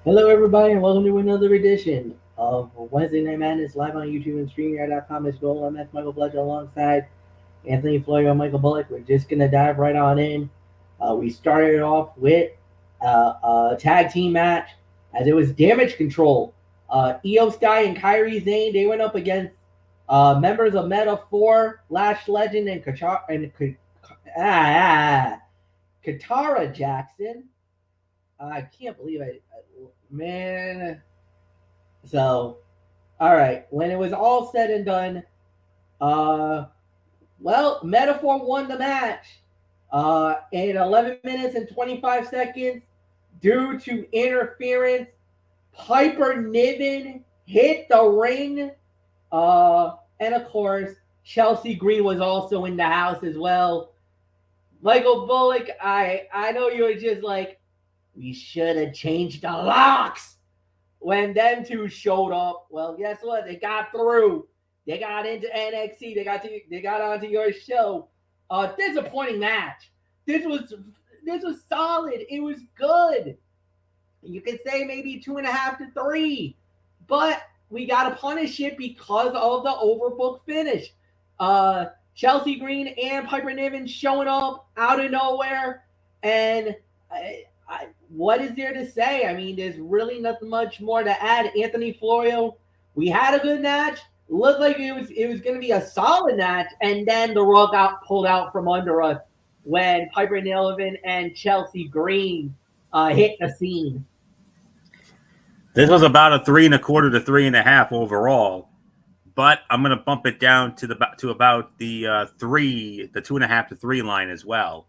Hello, everybody, and welcome to another edition of Wednesday Night Madness live on YouTube and StreamYard.com. It's Joel. I'm Michael Fletcher alongside Anthony Florio and Michael Bullock. We're just going to dive right on in. We started off with a tag team match as it was Damage Control. Io Sky and Kairi Sane, they went up against members of Meta 4, Lash Legend, and Katara Jackson. I can't believe man. So, all right. When it was all said and done, Metaphor won the match in 11 minutes and 25 seconds due to interference. Piper Niven hit the ring. And of course, Chelsea Green was also in the house as well. Michael Bullock, I know you were just like, we should have changed the locks when them two showed up. Well, guess what? They got through. They got into NXT. They got onto your show. Disappointing match. This was solid. It was good. You could say maybe 2.5 to 3, but we gotta punish it because of the overbooked finish. Chelsea Green and Piper Niven showing up out of nowhere, and what is there to say? I mean, there's really nothing much more to add. Anthony Florio, we had a good match. Looked like it was going to be a solid match, and then the rug got pulled out from under us when Piper Niven and Chelsea Green hit the scene. This was about a 3.25 to 3.5 overall, but I'm going to bump it down to about the 2.5 to 3 line as well.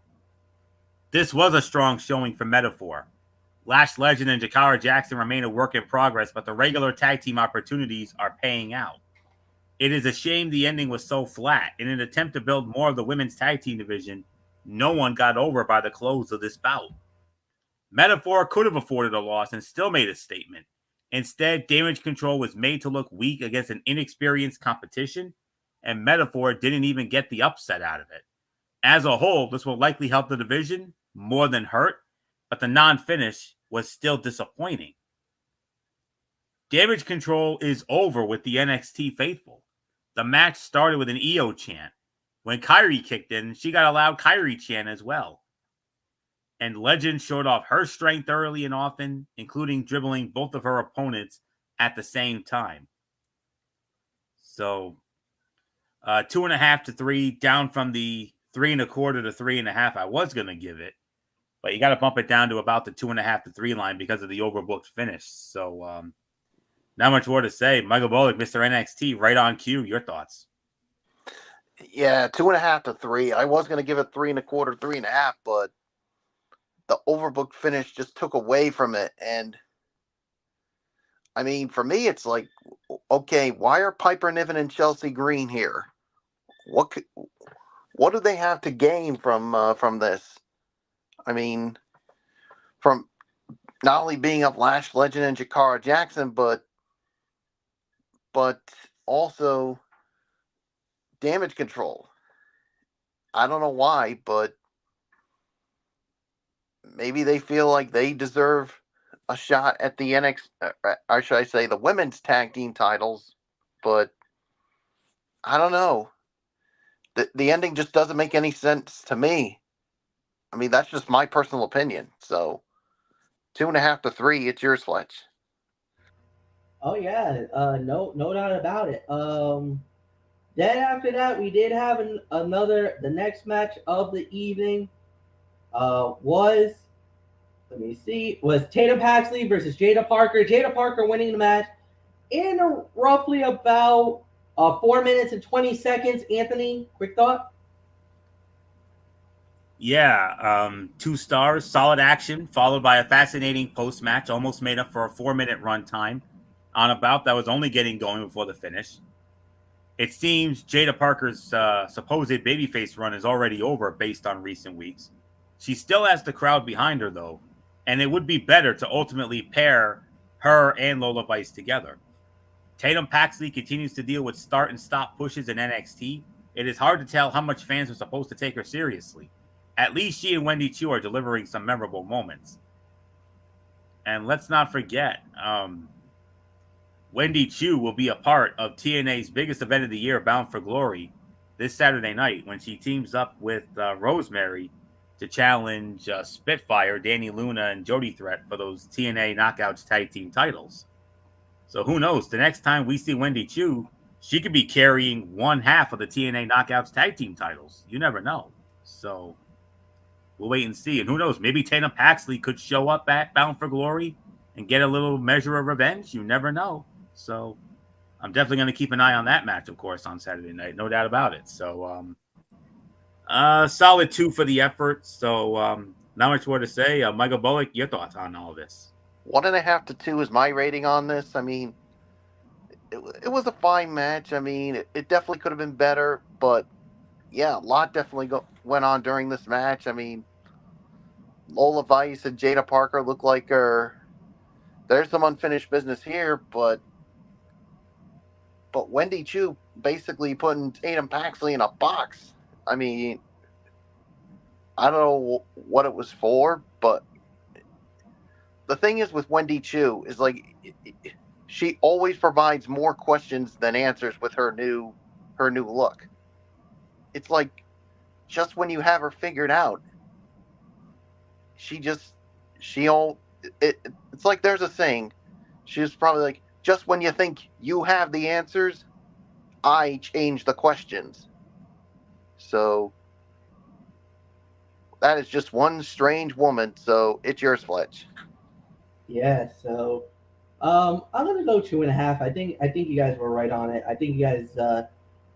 This was a strong showing for Metaphor. Lash Legend and Jakara Jackson remain a work in progress, but the regular tag team opportunities are paying out. It is a shame the ending was so flat. In an attempt to build more of the women's tag team division, no one got over by the close of this bout. Metaphor could have afforded a loss and still made a statement. Instead, Damage Control was made to look weak against an inexperienced competition, and Metaphor didn't even get the upset out of it. As a whole, this will likely help the division more than hurt, but the non-finish was still disappointing. Damage Control is over with the NXT faithful. The match started with an Io chant. When Kairi kicked in, she got a loud Kairi chant as well. And Legend showed off her strength early and often, including dribbling both of her opponents at the same time. So, 2.5 to 3, down from the 3.25 to 3.5 I was going to give it. But you got to bump it down to about the 2.5 to 3 line because of the overbooked finish. So, not much more to say. Michael Bullock, Mr. NXT, right on cue. Your thoughts? Yeah, 2.5 to 3. I was going to give it 3.25, 3.5, but the overbooked finish just took away from it. And I mean, for me, it's like, okay, why are Piper Niven and Chelsea Green here? What do they have to gain from this? I mean, from not only being up Lash Legend and Jakara Jackson, but also Damage Control. I don't know why, but maybe they feel like they deserve a shot at the NXT, or should I say the women's tag team titles, but I don't know. The ending just doesn't make any sense to me. I mean, that's just my personal opinion. So 2.5 to 3, it's yours, Fletch. Oh yeah, no doubt about it. Then after that, we did have the next match of the evening. Was Tatum Paxley versus Jada Parker. Jada Parker winning the match in roughly about 4 minutes and 20 seconds. Anthony, quick thought? Yeah, 2 stars, solid action, followed by a fascinating post-match, almost made up for a 4-minute run time on a bout that was only getting going before the finish. It seems Jada Parker's supposed babyface run is already over based on recent weeks. She still has the crowd behind her, though, and it would be better to ultimately pair her and Lola Vice together. Tatum Paxley continues to deal with start and stop pushes in NXT. It is hard to tell how much fans are supposed to take her seriously. At least she and Wendy Chu are delivering some memorable moments. And let's not forget, Wendy Chu will be a part of TNA's biggest event of the year, Bound for Glory, this Saturday night when she teams up with Rosemary to challenge Spitfire, Danny Luna, and Jody Threat for those TNA Knockouts Tag Team titles. So who knows? The next time we see Wendy Chu, she could be carrying one half of the TNA Knockouts Tag Team titles. You never know. So we'll wait and see. And who knows? Maybe Tatum Paxley could show up at Bound for Glory and get a little measure of revenge. You never know. So I'm definitely going to keep an eye on that match, of course, on Saturday night. No doubt about it. So solid 2 for the effort. So not much more to say. Michael Bullock, your thoughts on all of this? 1.5 to 2 is my rating on this. I mean, it was a fine match. I mean, it definitely could have been better, but yeah, a lot definitely went on during this match. I mean, Lola Vice and Jada Parker look like there's some unfinished business here, but Wendy Chu basically putting Tatum Paxley in a box. I mean, I don't know what it was for, but the thing is with Wendy Chu is like she always provides more questions than answers with her new look. It's like just when you have her figured out, it's like there's a saying. She's probably like, just when you think you have the answers, I change the questions. So that is just one strange woman. So it's yours, Fletch. Yeah, so I'm gonna go 2.5. I think you guys were right on it. I think you guys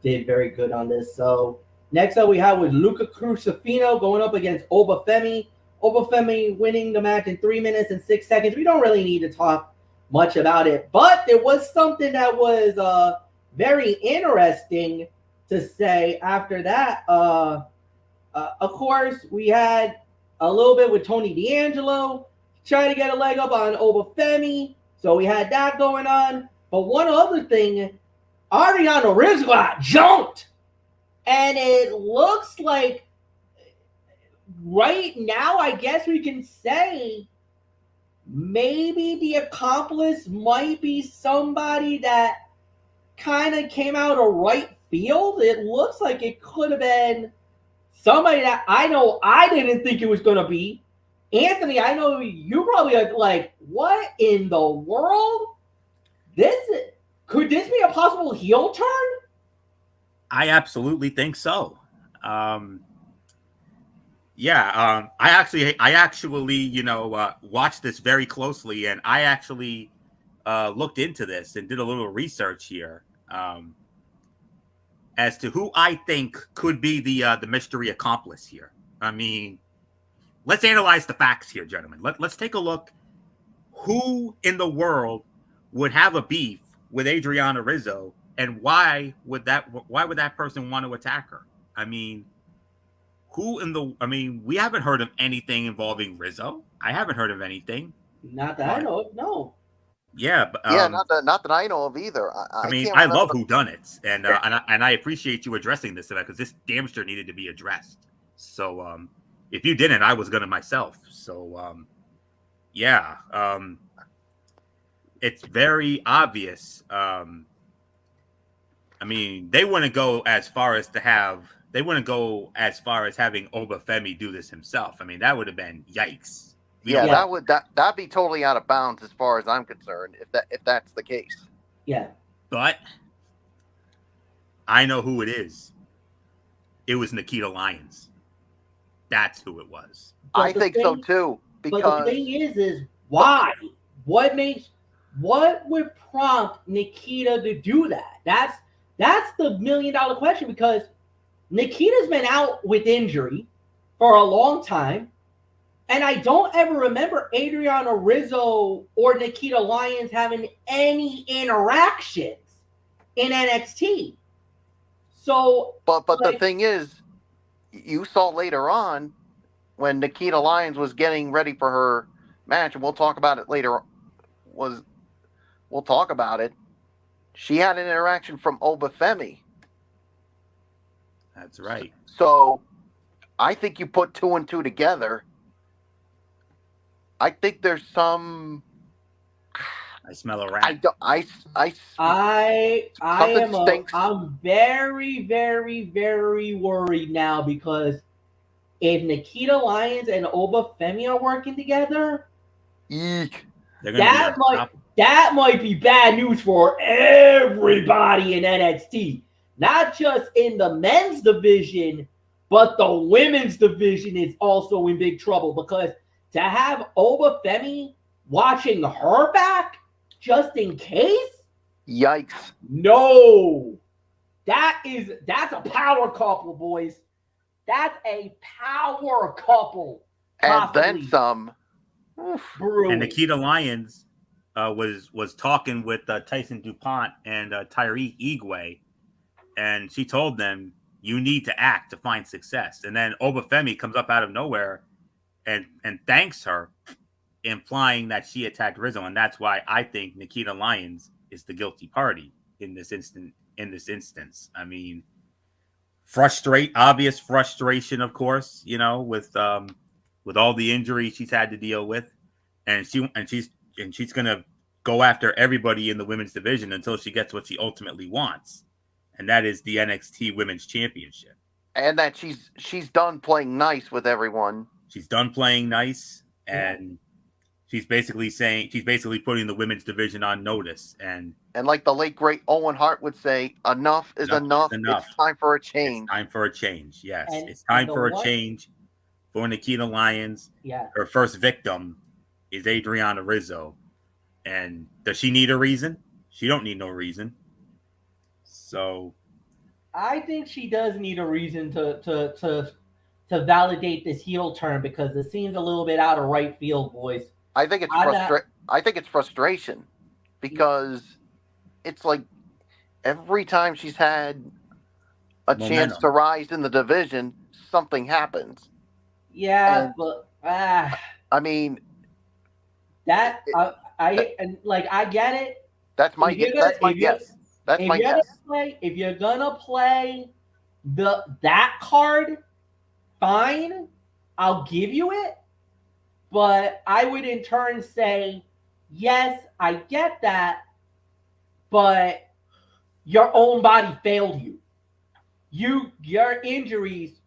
did very good on this. So next up we have with Luca Crucifino going up against Obafemi. Obafemi winning the match in 3 minutes and 6 seconds. We don't really need to talk much about it, but there was something that was very interesting to say after that. Of course, we had a little bit with Tony D'Angelo trying to get a leg up on Obafemi. So we had that going on. But one other thing, Ariana Rizzo got jumped. And it looks like right now, I guess we can say maybe the accomplice might be somebody that kind of came out of right field. It looks like it could have been somebody that I know I didn't think it was going to be. Anthony, I know you probably are like, what in the world? Could this be a possible heel turn? I absolutely think so. I actually, watched this very closely, and I actually looked into this and did a little research here as to who I think could be the mystery accomplice here. I mean, let's analyze the facts here, gentlemen. Let's take a look. Who in the world would have a beef with Adriana Rizzo, and why would that person want to attack her? I mean, we haven't heard of anything involving Rizzo. I haven't heard of anything. Not that I know of, no. Yeah, but, not that I know of either. I love whodunits, and I appreciate you addressing this because this damn sure needed to be addressed. So, if you didn't, I was gonna myself. So, it's very obvious. They wouldn't go as far as having Obafemi do this himself. I mean, that would have been yikes. That'd be totally out of bounds as far as I'm concerned. If that's the case. Yeah. But I know who it is. It was Nikita Lyons. That's who it was. I think so too. Because but the thing is why? What would prompt Nikita to do that? That's the $1 million question, because Nikita's been out with injury for a long time. And I don't ever remember Adriana Rizzo or Nikita Lyons having any interactions in NXT. So, but the thing is, you saw later on when Nikita Lyons was getting ready for her match, and we'll talk about it later. We'll talk about it. She had an interaction from Obafemi. That's right. So, I think you put 2 and 2 together. I think there's some. I smell a I rat. don't. Something stinks. I'm very, very, very worried now because if Nikita Lyons and Oba Femi are working together, Eek. They're going to be unstoppable. that might be bad news for everybody in NXT. Not just in the men's division, but the women's division is also in big trouble because to have Oba Femi watching her back just in case, Yikes. no. That's a power couple, boys. That's a power couple. And then some. Brewing. And Nikita Lyons was talking with Tyson DuPont and Tyreek Igwe, and she told them, you need to act to find success. And then Obafemi comes up out of nowhere and thanks her, implying that she attacked Rizzo, and that's why I think Nikita Lyons is the guilty party in this instance. I mean, obvious frustration, of course, with all the injuries she's had to deal with, and she's gonna go after everybody in the women's division until she gets what she ultimately wants, and that is the NXT Women's Championship. And that she's done playing nice with everyone. She's done playing nice, and she's basically putting the women's division on notice. And like the late great Owen Hart would say, enough is enough. It's time for a change. It's time for a change. Yes, it's time for a change for Nikita Lyons. Yeah. Her first victim is Adriana Rizzo. And does she need a reason? She don't need no reason. So I think she does need a reason to validate this heel turn because it seems a little bit out of right field, boys. I think it's frustration because it's like every time she's had a chance to rise in the division, something happens. Yeah, but I mean that I get it. That's my guess. That's my guess. If you're gonna play that card, fine, I'll give you it. But I would in turn say, yes, I get that, but your own body failed you. Your injuries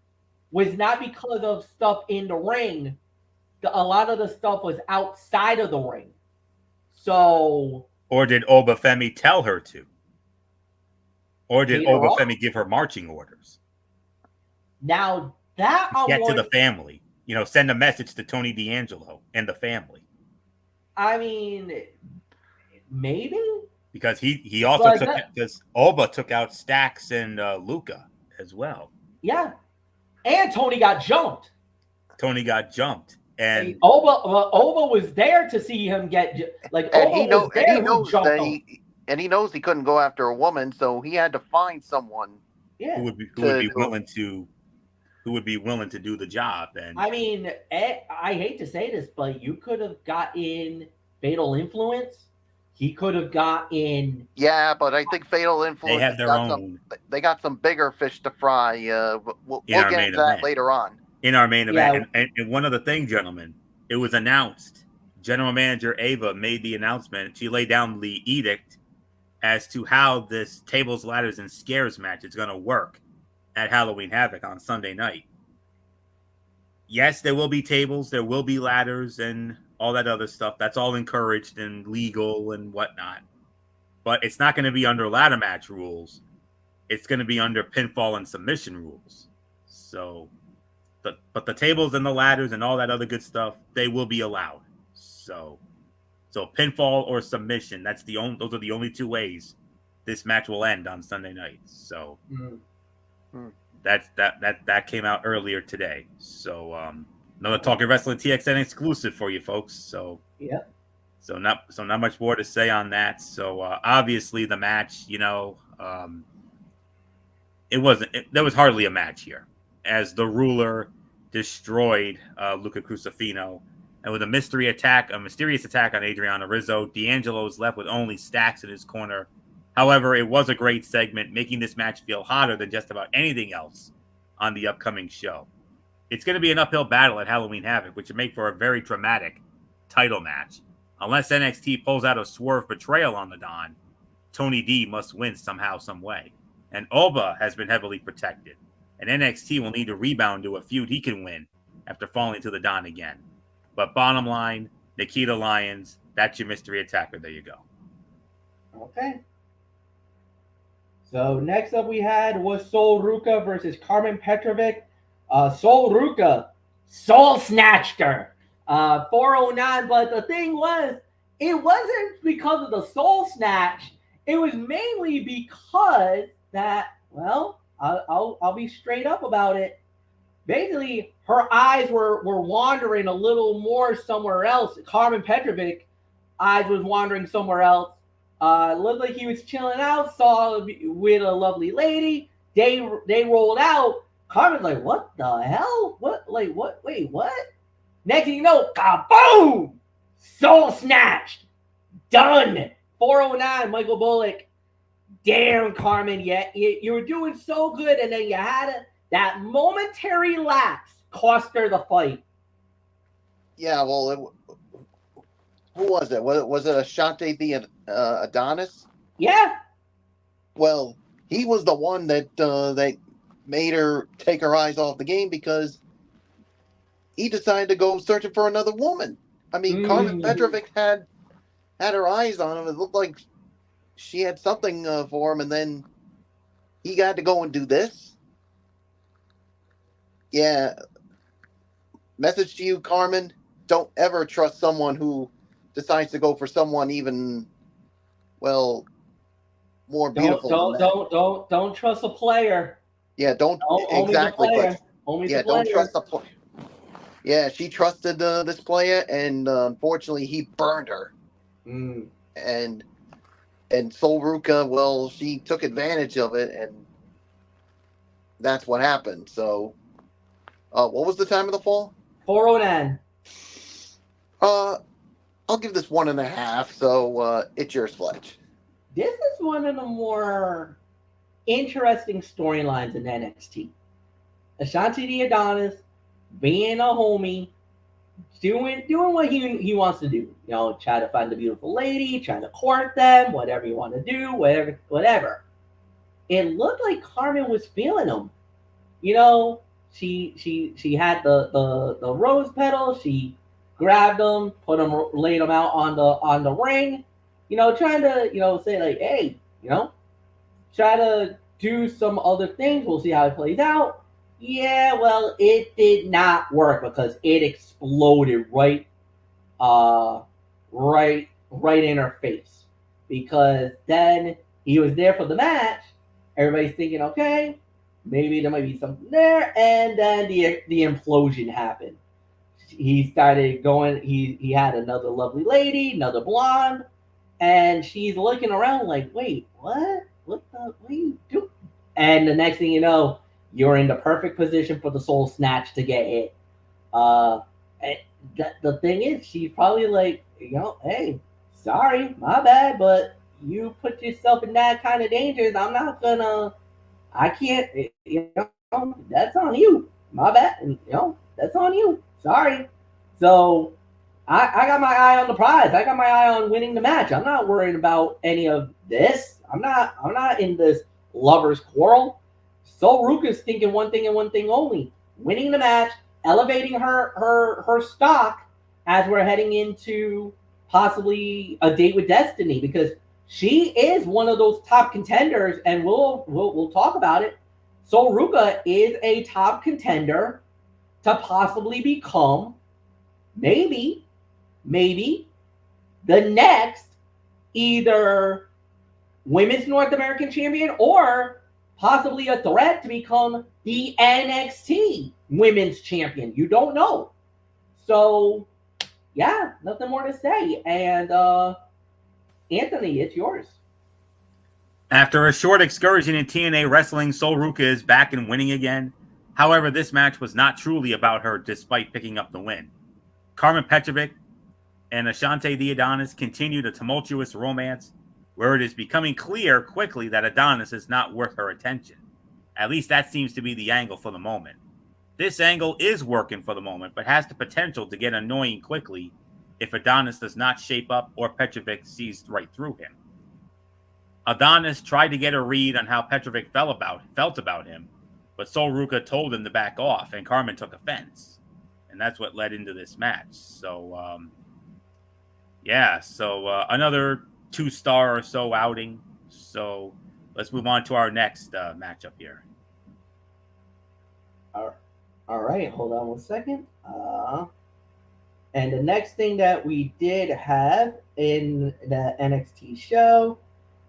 was not because of stuff in the ring. A lot of the stuff was outside of the ring. So, or did Obafemi tell her to? Or did Obafemi give her marching orders? Now that I'll get to the family. Send a message to Tony D'Angelo and the family. I mean, maybe because he also because Oba took out Stax and Luca as well. Yeah, and Tony got jumped. And Oba was there to see him get and he knows he couldn't go after a woman, so he had to find someone. Yeah, who would be willing to do the job. And I mean, I hate to say this, but you could have gotten Fatal Influence. He could have gotten. Yeah, but I think Fatal Influence. They have their own. They got some bigger fish to fry. We'll get into that later on. In our main event. And one other thing, gentlemen, it was announced. General Manager Ava made the announcement. She laid down the edict as to how this tables, ladders, and scares match is going to work at Halloween Havoc on Sunday night. Yes, there will be tables, there will be ladders, and all that other stuff. That's all encouraged and legal and whatnot. But it's not going to be under ladder match rules. It's going to be under pinfall and submission rules. So, but the tables and the ladders and all that other good stuff, they will be allowed. So pinfall or submission, those are the only two ways this match will end on Sunday night. So that came out earlier today. So another Talking Wrestling TXN exclusive for you folks. So yeah. So not much more to say on that. So obviously the match, there was hardly a match here, as the Ruler destroyed Luca Crucifino, and with a mysterious attack on Adriana Rizzo, D'Angelo is left with only Stax in his corner. However, it was a great segment, making this match feel hotter than just about anything else on the upcoming show. It's going to be an uphill battle at Halloween Havoc, which would make for a very dramatic title match. Unless NXT pulls out a swerve betrayal on the Don, Tony D must win somehow, some way. And Oba has been heavily protected. And NXT will need to rebound to a feud he can win after falling to the Don again. But bottom line, Nikita Lyons, that's your mystery attacker. There you go. Okay. So next up we had was Sol Ruka versus Carmen Petrovic. Sol Ruka soul snatched her. 409, but the thing was, it wasn't because of the soul snatch. It was mainly because that, well, I'll be straight up about it. Basically, her eyes were wandering a little more somewhere else. Carmen Petrovic eyes was wandering somewhere else. Looked like he was chilling out, saw with a lovely lady. They rolled out. Carmen's like, what the hell? What? Like, what? Wait, what? Next thing you know, kaboom! Soul snatched. Done. 409, Michael Bullock. Damn, Carmen, you were doing so good, and then you had that momentary lapse cost her the fight. Yeah, well, who was it? Was it Ashante the Adonis? Yeah. Well, he was the one that made her take her eyes off the game because he decided to go searching for another woman. I mean, Carmen Petrovic had her eyes on him. It looked like she had something for him, and then he got to go and do this. Yeah. Message to you, Carmen. Don't ever trust someone who decides to go for someone even, well, more beautiful. Don't trust a player. Yeah, don't exactly. But don't trust the player. Yeah, she trusted this player, and unfortunately, he burned her. And Sol Ruka, well, she took advantage of it, and that's what happened. So, what was the time of the fall? 409. I'll give this 1.5. So it's yours, Fletch. This is one of the more interesting storylines in NXT. Ashanti the Adonis being a homie, doing what he wants to do. You know, try to find the beautiful lady, trying to court them, whatever you want to do, whatever. It looked like Carmen was feeling him. You know, she had the rose petal. She grabbed him, laid him out on the ring. You know, trying to say like, hey, try to do some other things. We'll see how it plays out. Yeah, well, it did not work because it exploded right in her face. Because then he was there for the match. Everybody's thinking, okay, maybe there might be something there, and then the implosion happened. He started going. He had another lovely lady, another blonde, and she's looking around like, wait, what? What are you doing? And the next thing you know, you're in the perfect position for the soul snatch to get hit. The thing is, she's probably like, hey, sorry, my bad, but you put yourself in that kind of danger. I can't, that's on you. My bad. And, that's on you. Sorry. So I got my eye on the prize. I got my eye on winning the match. I'm not worried about any of this. I'm not in this lover's quarrel. Sol Ruka's thinking one thing and one thing only: winning the match, elevating her stock as we're heading into possibly a date with Destiny, because she is one of those top contenders, and we'll talk about it. Sol Ruka is a top contender to possibly become maybe the next either Women's North American Champion or possibly a threat to become the NXT Women's Champion. You don't know. So, yeah, nothing more to say. And Anthony, it's yours. After a short excursion in TNA wrestling, Sol Ruka is back and winning again. However, this match was not truly about her despite picking up the win. Carmen Petrovic and Ashante the Adonis continued a tumultuous romance where it is becoming clear quickly that Adonis is not worth her attention. At least that seems to be the angle for the moment. This angle is working for the moment, but has the potential to get annoying quickly if Adonis does not shape up or Petrovic sees right through him. Adonis tried to get a read on how Petrovic felt about him, but Sol Ruca told him to back off, and Carmen took offense. And that's what led into this match. So, another 2-star or so outing. So let's move on to our next matchup here. All right, hold on one second. And the next thing that we did have in the NXT show,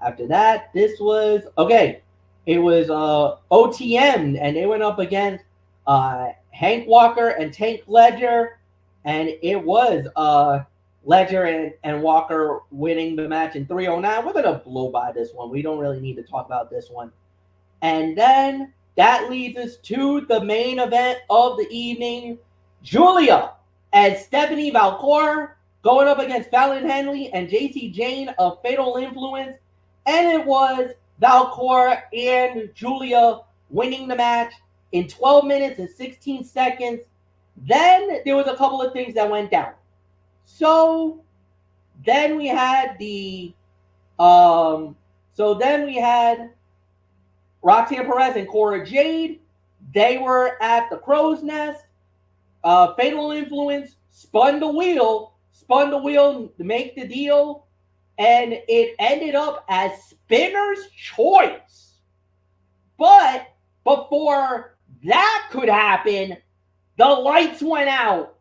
after that, this was, okay, it was OTM, and they went up against Hank Walker and Tank Ledger, and it was Ledger and Walker winning the match in 309. We're going to blow by this one. We don't really need to talk about this one. And then that leads us to the main event of the evening. Julia and Stephanie Valcour going up against Fallon Henley and JC Jane of Fatal Influence. And it was Valcour and Julia winning the match in 12 minutes and 16 seconds. Then there was a couple of things that went down. So then we had Roxanne Perez and Cora Jade. They were at the Crow's Nest. Fatal Influence spun the wheel to make the deal, and it ended up as Spinner's Choice. But before that could happen, the lights went out,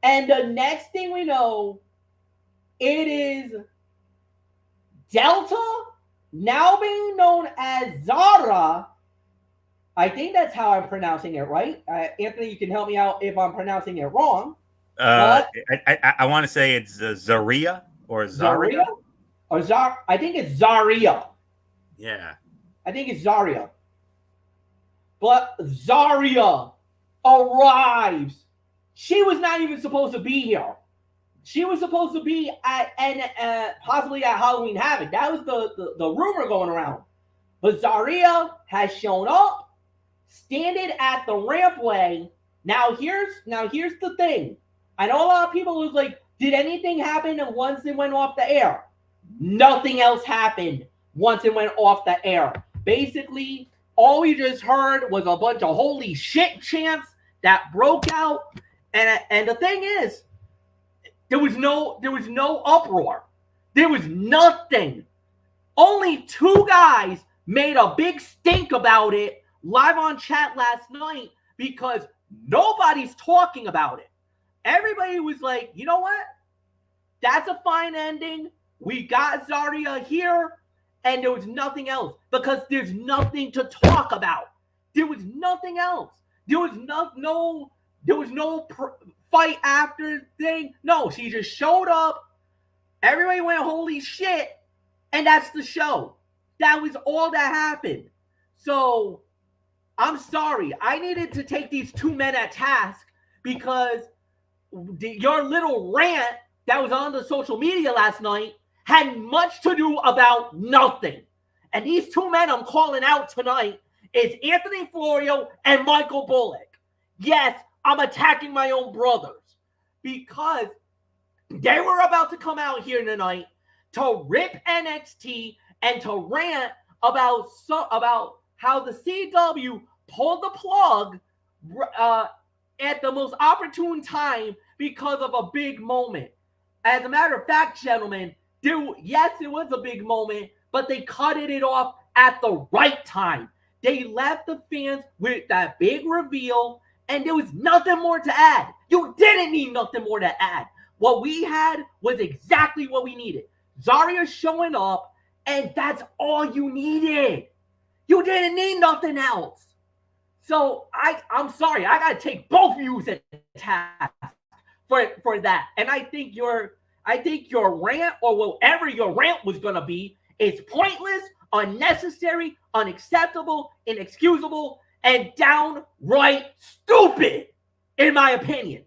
and the next thing we know, it is Delta, now being known as Zara. I think that's how I'm pronouncing it, right? Anthony, you can help me out if I'm pronouncing it wrong. I want to say it's Zaria or Zaria. Or I think it's Zaria. Yeah. I think it's Zaria. But Zaria arrives. She was not even supposed to be here. She was supposed to be possibly at Halloween Havoc. That was the rumor going around. But Zaria has shown up, standing at the rampway. Now here's the thing. I know a lot of people was like, did anything happen once it went off the air? Nothing else happened once it went off the air. Basically, all we just heard was a bunch of holy shit chants that broke out. And the thing is, there was no uproar. There was nothing. Only 2 guys made a big stink about it live on chat last night because nobody's talking about it. Everybody was like, you know what? That's a fine ending. We got Zaria here, and there was nothing else because there's nothing to talk about. There was nothing else. There was no fight after thing. No, she just showed up. Everybody went, holy shit, and that's the show. That was all that happened. So I'm sorry. I needed to take these 2 men at task because your little rant that was on the social media last night had much to do about nothing. And these 2 men I'm calling out tonight is Anthony Florio and Michael Bullock. Yes, I'm attacking my own brothers because they were about to come out here tonight to rip NXT and to rant about how the CW pulled the plug at the most opportune time because of a big moment. As a matter of fact, gentlemen, yes, it was a big moment, but they cut it off at the right time. They left the fans with that big reveal, and there was nothing more to add. You didn't need nothing more to add. What we had was exactly what we needed. Zaria showing up, and that's all you needed. You didn't need nothing else. So I'm sorry. I got to take both views at task for that. And I think your rant or whatever your rant was going to be is pointless, unnecessary, unacceptable, inexcusable, and downright stupid, in my opinion.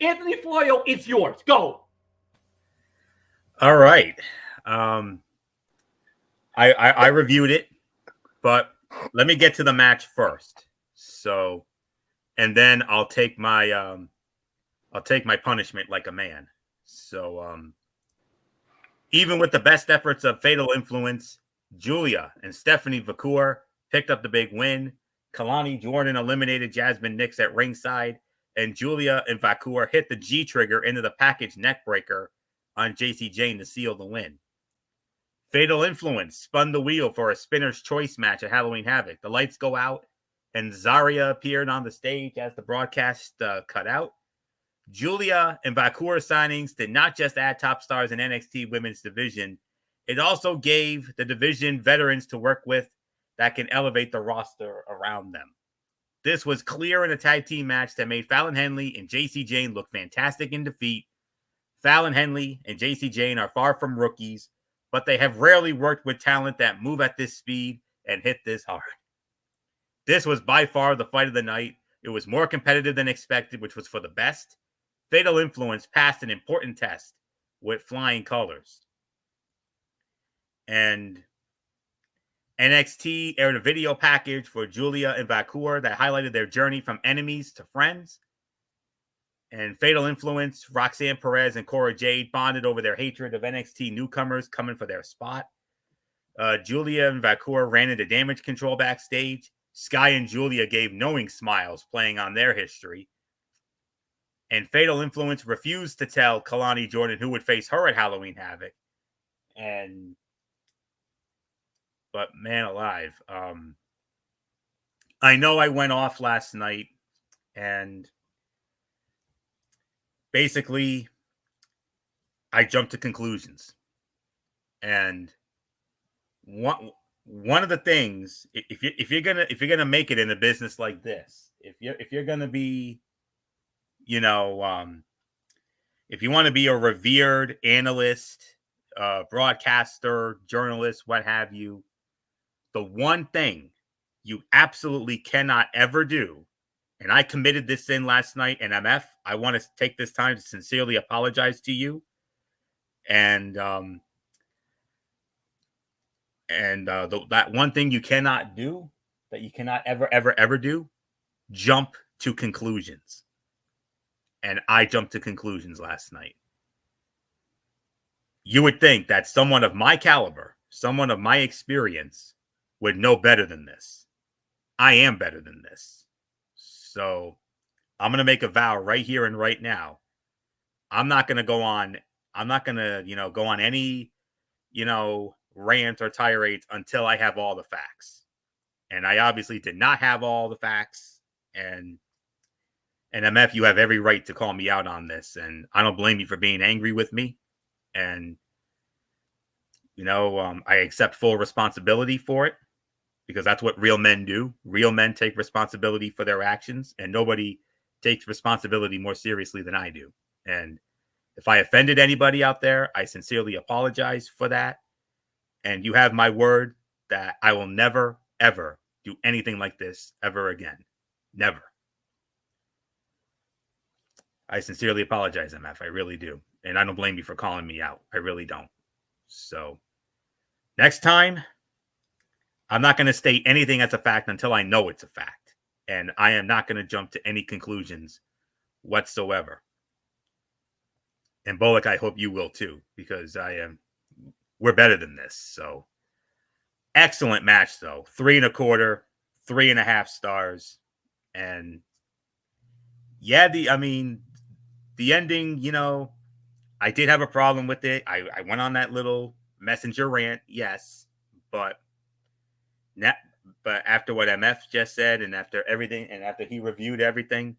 Anthony Florio, it's yours. Go. All right. I reviewed it, but let me get to the match first. So, and then I'll take my punishment like a man. So, even with the best efforts of Fatal Influence, Julia and Stephanie Vacour picked up the big win. Kalani Jordan eliminated Jasmine Nix at ringside, and Julia and Vacour hit the G trigger into the package neckbreaker on JC Jane to seal the win. Fatal Influence spun the wheel for a spinner's choice match at Halloween Havoc. The lights go out, and Zarya appeared on the stage as the broadcast cut out. Julia and Vacour signings did not just add top stars in NXT women's division, it also gave the division veterans to work with that can elevate the roster around them. This was clear in a tag team match that made Fallon Henley and JC Jane look fantastic in defeat. Fallon Henley and JC Jane are far from rookies, but they have rarely worked with talent that move at this speed and hit this hard. This was by far the fight of the night. It was more competitive than expected, which was for the best. Fatal Influence passed an important test with flying colors. And NXT aired a video package for Julia and Vacour that highlighted their journey from enemies to friends. And Fatal Influence, Roxanne Perez and Cora Jade bonded over their hatred of NXT newcomers coming for their spot. Julia and Vacour ran into Damage Control backstage. Sky and Julia gave knowing smiles playing on their history. And Fatal Influence refused to tell Kalani Jordan who would face her at Halloween Havoc. But man alive, I know I went off last night, and basically I jumped to conclusions. And one of the things, if you're gonna make it in a business like this, if you're gonna be, if you want to be a revered analyst, broadcaster, journalist, what have you, the one thing you absolutely cannot ever do, and I committed this in last night, and MF, I want to take this time to sincerely apologize to you. And that one thing you cannot do, that you cannot ever do, jump to conclusions. And I jumped to conclusions last night. You would think that someone of my caliber, someone of my experience, would know better than this. I am better than this. So I'm going to make a vow right here and right now. I'm not going to go on any, rant or tirades until I have all the facts. And I obviously did not have all the facts. And MF, you have every right to call me out on this. And I don't blame you for being angry with me. And, I accept full responsibility for it, because that's what real men do. Real men take responsibility for their actions, and nobody takes responsibility more seriously than I do. And if I offended anybody out there, I sincerely apologize for that. And you have my word that I will never, ever do anything like this ever again. Never. I sincerely apologize, MF. I really do. And I don't blame you for calling me out. I really don't. So next time, I'm not going to state anything as a fact until I know it's a fact. And I am not going to jump to any conclusions whatsoever. And Bullock, I hope you will too, because we're better than this. So excellent match though. 3 1/4, 3.5 stars. And yeah, the ending, I did have a problem with it. I went on that little messenger rant, yes, but after what MF just said, and after everything, and after he reviewed everything,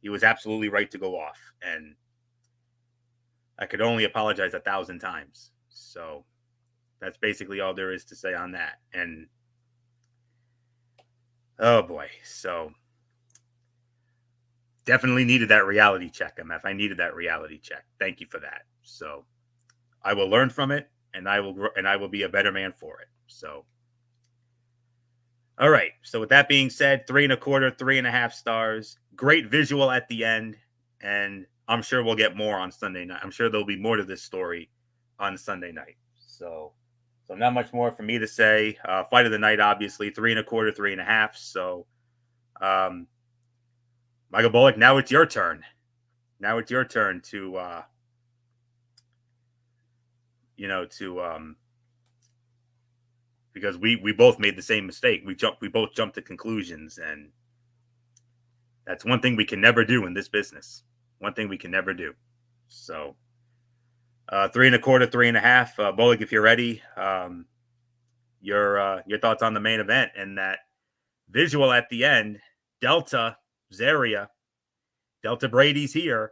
he was absolutely right to go off. And I could only apologize 1,000 times. So that's basically all there is to say on that. And oh boy, so definitely needed that reality check, MF. I needed that reality check. Thank you for that. So I will learn from it, and I will be a better man for it. So all right. So with that being said, 3 1/4, 3.5 stars. Great visual at the end, and I'm sure we'll get more on Sunday night. I'm sure there'll be more to this story on Sunday night. So not much more for me to say. Fight of the night, obviously, 3 1/4, 3.5. So, Michael Bullock, now it's your turn. Now it's your turn to because we both made the same mistake. We both jumped to conclusions, and that's one thing we can never do in this business. One thing we can never do. So 3 1/4, 3.5. Bullock, if you're ready, your thoughts on the main event and that visual at the end. Delta Zaria, Delta Brady's here.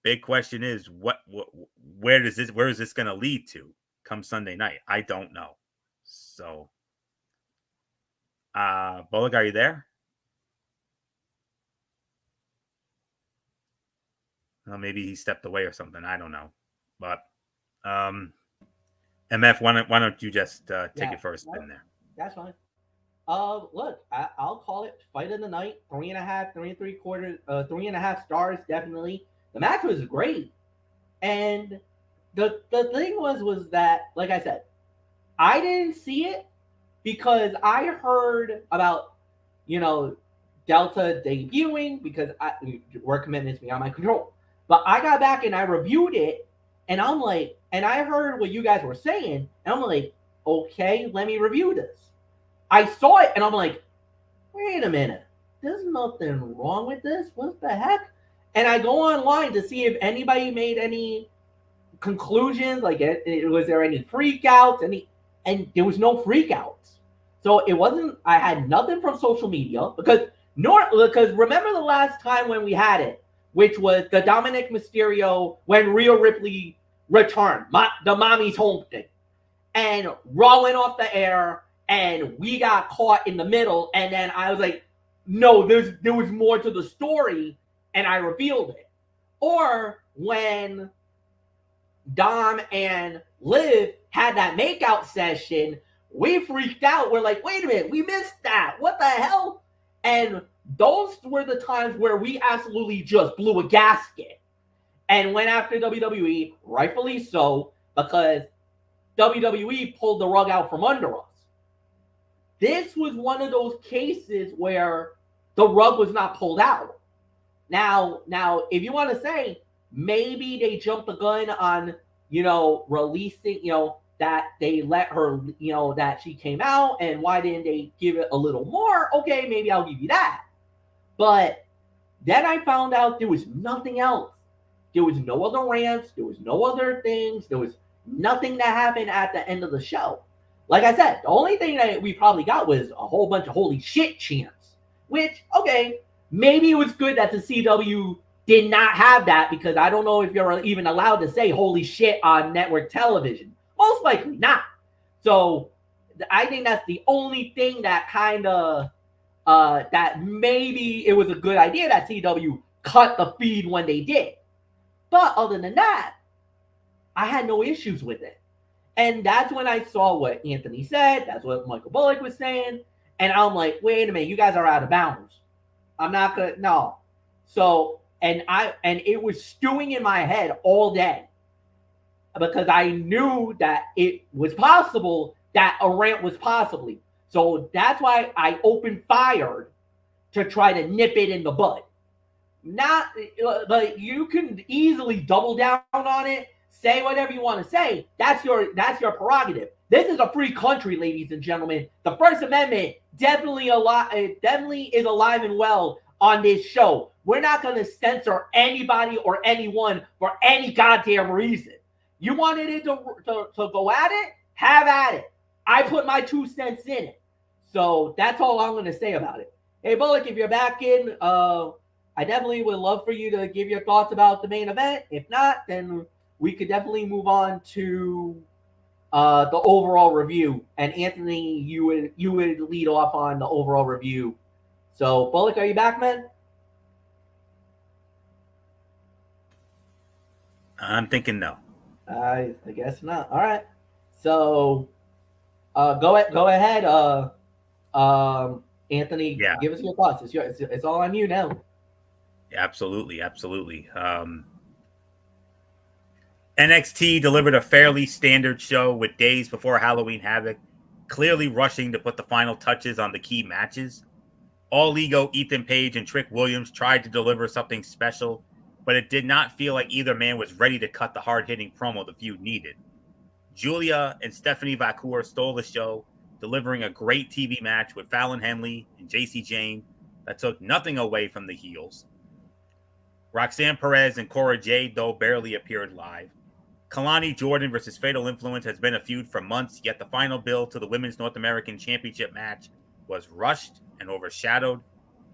Big question is where is this going to lead to come Sunday night? I don't know. So, Bullock, are you there? Well, maybe he stepped away or something. I don't know. But MF, why don't you just take it first in there? That's fine. Look, I'll call it fight of the night. 3.5, 3 3/4, 3.5 stars, definitely. The match was great. And the thing was that, like I said, I didn't see it because I heard about, Delta debuting because work commitments beyond my control. But I got back and I reviewed it, and I'm like, and I heard what you guys were saying, and I'm like, okay, let me review this. I saw it, and I'm like, wait a minute, there's nothing wrong with this. What the heck? And I go online to see if anybody made any conclusions, like was there any freakouts, and there was no freakouts. So it wasn't. I had nothing from social media because remember the last time when we had it, which was the Dominic Mysterio when Rhea Ripley returned, the mommy's home thing, and Raw went off the air, and we got caught in the middle, and then I was like, no, there was more to the story, and I revealed it. Or when Dom and Liv had that makeout session, we freaked out. We're like, wait a minute, we missed that. What the hell? And those were the times where we absolutely just blew a gasket and went after WWE, rightfully so, because WWE pulled the rug out from under us. This was one of those cases where the rug was not pulled out. Now, if you want to say maybe they jumped the gun on, releasing, that they let her, that she came out, and why didn't they give it a little more? Okay, maybe I'll give you that. But then I found out there was nothing else. There was no other rants. There was no other things. There was nothing that happened at the end of the show. Like I said, the only thing that we probably got was a whole bunch of holy shit chants, which, okay, maybe it was good that the CW did not have that, because I don't know if you're even allowed to say holy shit on network television. Most likely not. So I think that's the only thing that kind of, that maybe it was a good idea that CW cut the feed when they did. But other than that, I had no issues with it. And that's when I saw what Anthony said. That's what Michael Bullock was saying. And I'm like, wait a minute, you guys are out of bounds. I'm not going to, no. So, and it was stewing in my head all day, because I knew that it was possible that a rant was possibly. So that's why I opened fire to try to nip it in the bud. Not, but you can easily double down on it, say whatever you want to say. That's your prerogative. This is a free country, ladies and gentlemen. The First Amendment definitely is alive and well on this show. We're not going to censor anybody or anyone for any goddamn reason. You wanted it to go at it? Have at it. I put my 2 cents in it. So that's all I'm going to say about it. Hey, Bullock, if you're back in, I definitely would love for you to give your thoughts about the main event. If not, then we could definitely move on to the overall review. And Anthony, you would lead off on the overall review. So, Bullock, are you back, man? I'm thinking no. I guess not. All right. So, go ahead. Anthony, yeah. Give us your thoughts. It's all on you now. Absolutely. NXT delivered a fairly standard show with days before Halloween Havoc, clearly rushing to put the final touches on the key matches. All Ego, Ethan Page, and Trick Williams tried to deliver something special, but it did not feel like either man was ready to cut the hard-hitting promo the feud needed. Julia and Stephanie Vacour stole the show, delivering a great TV match with Fallon Henley and JC Jane that took nothing away from the heels. Roxanne Perez and Cora Jade, though, barely appeared live. Kalani Jordan versus Fatal Influence has been a feud for months, yet the final build to the Women's North American Championship match was rushed and overshadowed.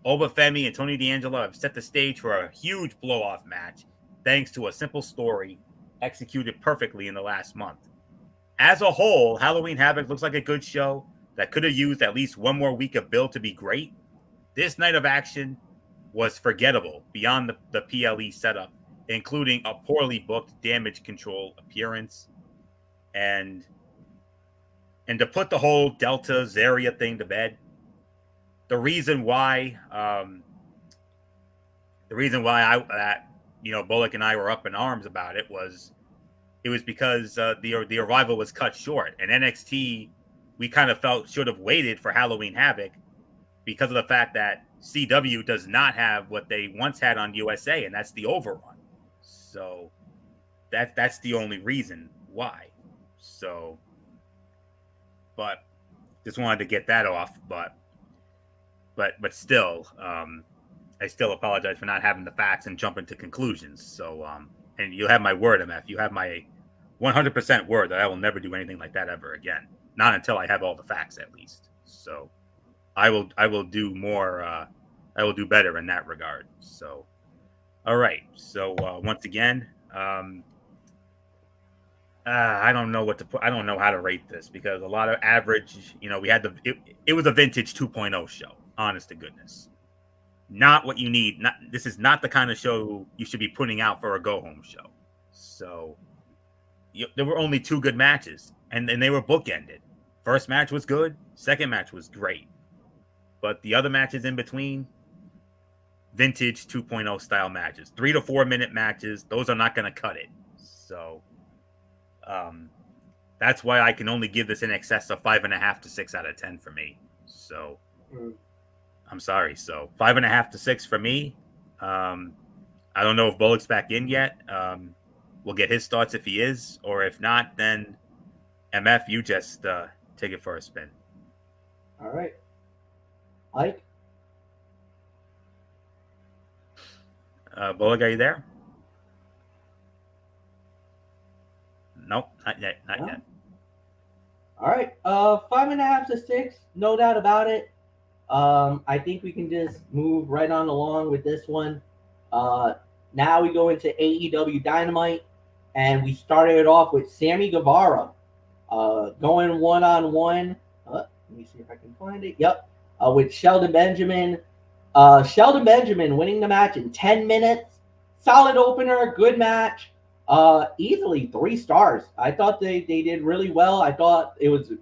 Oba Femi and Tony D'Angelo have set the stage for a huge blow-off match, thanks to a simple story executed perfectly in the last month. As a whole, Halloween Havoc looks like a good show that could have used at least one more week of build to be great. This night of action was forgettable beyond the PLE setup, including a poorly booked Damage Control appearance. And to put the whole Delta Zaria thing to bed, the reason why Bullock and I were up in arms about it was because the arrival was cut short, and NXT, we kind of felt should have waited for Halloween Havoc because of the fact that CW does not have what they once had on USA, and that's the overrun. So that's the only reason why. So, but just wanted to get that off. But still, I still apologize for not having the facts and jumping to conclusions. So, and you have my word, MF. You have my 100% word that I will never do anything like that ever again. Not until I have all the facts, at least. So, I will do more. I will do better in that regard. So, all right. So once again, I don't know what to put. I don't know how to rate this because a lot of average. We had it was a vintage 2.0 show. Honest to goodness, not what you need. This is not the kind of show you should be putting out for a go home show. So there were only 2 good matches, and they were bookended. First match was good. Second match was great. But the other matches in between, vintage 2.0 style matches, 3 to 4 minute matches, those are not going to cut it. So that's why I can only give this in excess of 5.5 to 6 out of 10 for me. So I'm sorry. So 5.5 to 6 for me. I don't know if Bullock's back in yet. We'll get his thoughts if he is, or if not, then MF, you just take it for a spin. All right. Mike? Bullock, are you there? Nope, not yet. Not yet. All right. 5.5 to 6, no doubt about it. I think we can just move right on along with this one. Now we go into AEW Dynamite, and we started it off with Sammy Guevara going one-on-one. Let me see if I can find it. Yep. With Sheldon Benjamin. Sheldon Benjamin winning the match in 10 minutes. Solid opener, good match. Easily 3 stars. I thought they did really well. I thought it was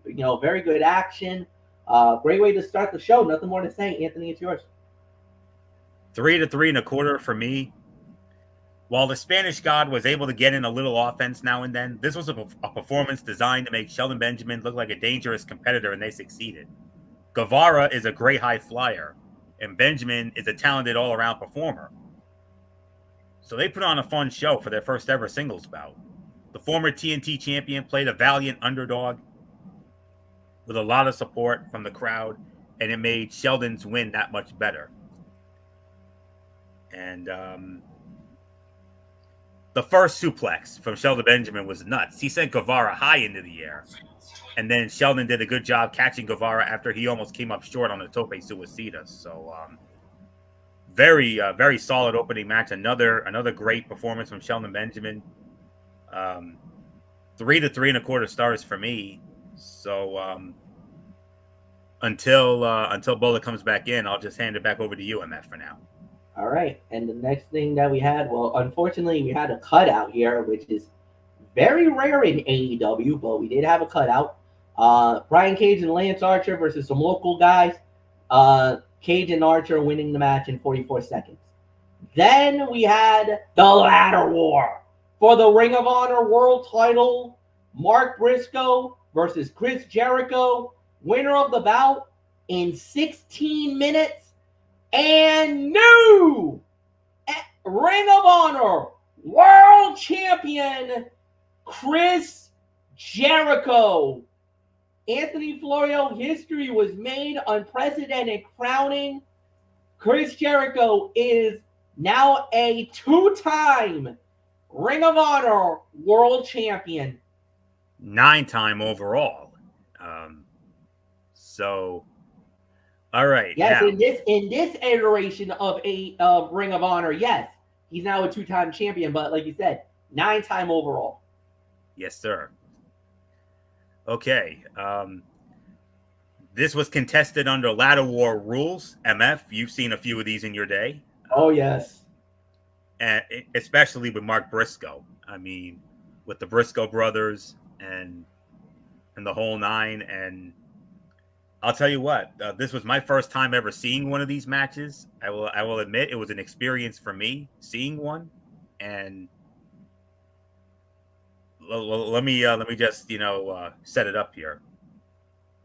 very good action. Great way to start the show. Nothing more to say. Anthony, it's yours. 3 to 3.25 for me. While the Spanish God was able to get in a little offense now and then, this was a performance designed to make Sheldon Benjamin look like a dangerous competitor, and they succeeded. Guevara is a great high flyer, and Benjamin is a talented all-around performer. So they put on a fun show for their first ever singles bout. The former TNT champion played a valiant underdog with a lot of support from the crowd, and it made Sheldon's win that much better. And the first suplex from Sheldon Benjamin was nuts. He sent Guevara high into the air, and then Sheldon did a good job catching Guevara after he almost came up short on the tope suicida. So very solid opening match. Another great performance from Sheldon Benjamin. 3 to 3.25 stars for me. So until Bullock comes back in, I'll just hand it back over to you, MF, for now. All right. And the next thing that we had, well, unfortunately, we had a cutout here, which is very rare in AEW, but we did have a cutout. Brian Cage and Lance Archer versus some local guys. Cage and Archer winning the match in 44 seconds. Then we had the ladder war for the Ring of Honor World Title. Mark Briscoe versus Chris Jericho. Winner of the bout in 16 minutes. And new Ring of Honor World Champion Chris Jericho. Anthony Florio, history was made, unprecedented crowning. Chris Jericho is now a 2-time Ring of Honor World Champion. 9-time overall. All right. Yes, now, in this iteration of Ring of Honor, yes, he's now a 2-time champion. But like you said, 9-time overall. Yes, sir. Okay. This was contested under Ladder War rules. MF, you've seen a few of these in your day. Oh, yes. And especially with Mark Briscoe. I mean, with the Briscoe brothers and the whole nine. And I'll tell you what, this was my first time ever seeing one of these matches. I will admit it was an experience for me seeing one. And let me just set it up here.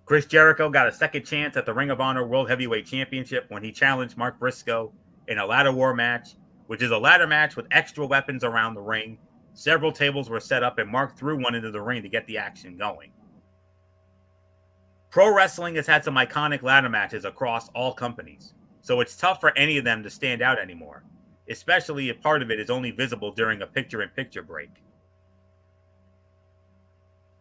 Chris Jericho got a second chance at the Ring of Honor World Heavyweight Championship when he challenged Mark Briscoe in a ladder war match, which is a ladder match with extra weapons around the ring. Several tables were set up and Mark threw one into the ring to get the action going. Pro wrestling has had some iconic ladder matches across all companies, so it's tough for any of them to stand out anymore, especially if part of it is only visible during a picture-in-picture break.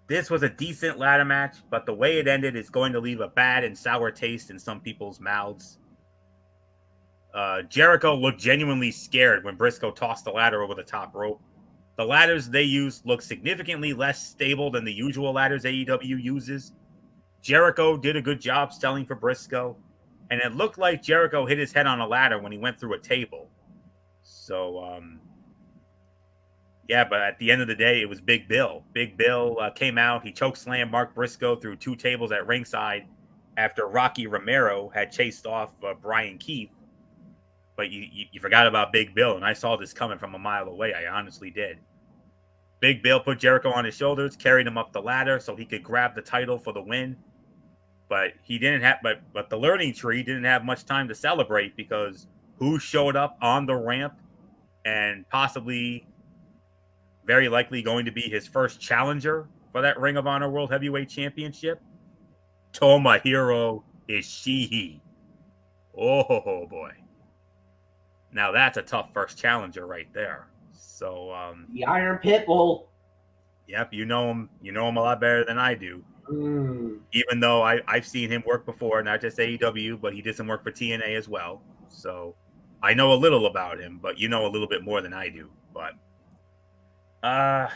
This was a decent ladder match, but the way it ended is going to leave a bad and sour taste in some people's mouths. Jericho looked genuinely scared when Briscoe tossed the ladder over the top rope. The ladders they used looked significantly less stable than the usual ladders AEW uses. Jericho did a good job selling for Briscoe, and it looked like Jericho hit his head on a ladder when he went through a table. So, yeah, but at the end of the day, it was Big Bill. Big Bill came out. He chokeslammed Mark Briscoe through 2 tables at ringside after Rocky Romero had chased off Brian Keith. But you forgot about Big Bill, and I saw this coming from a mile away. I honestly did. Big Bill put Jericho on his shoulders, carried him up the ladder so he could grab the title for the win. But he didn't have. But the learning tree didn't have much time to celebrate because who showed up on the ramp and possibly, very likely, going to be his first challenger for that Ring of Honor World Heavyweight Championship? Tomohiro Ishii. Oh boy. Now that's a tough first challenger right there. So the Iron Pitbull. Yep, you know him a lot better than I do. Even though I've seen him work before, not just AEW, but he did some work for TNA as well. So I know a little about him, but you know a little bit more than I do. But I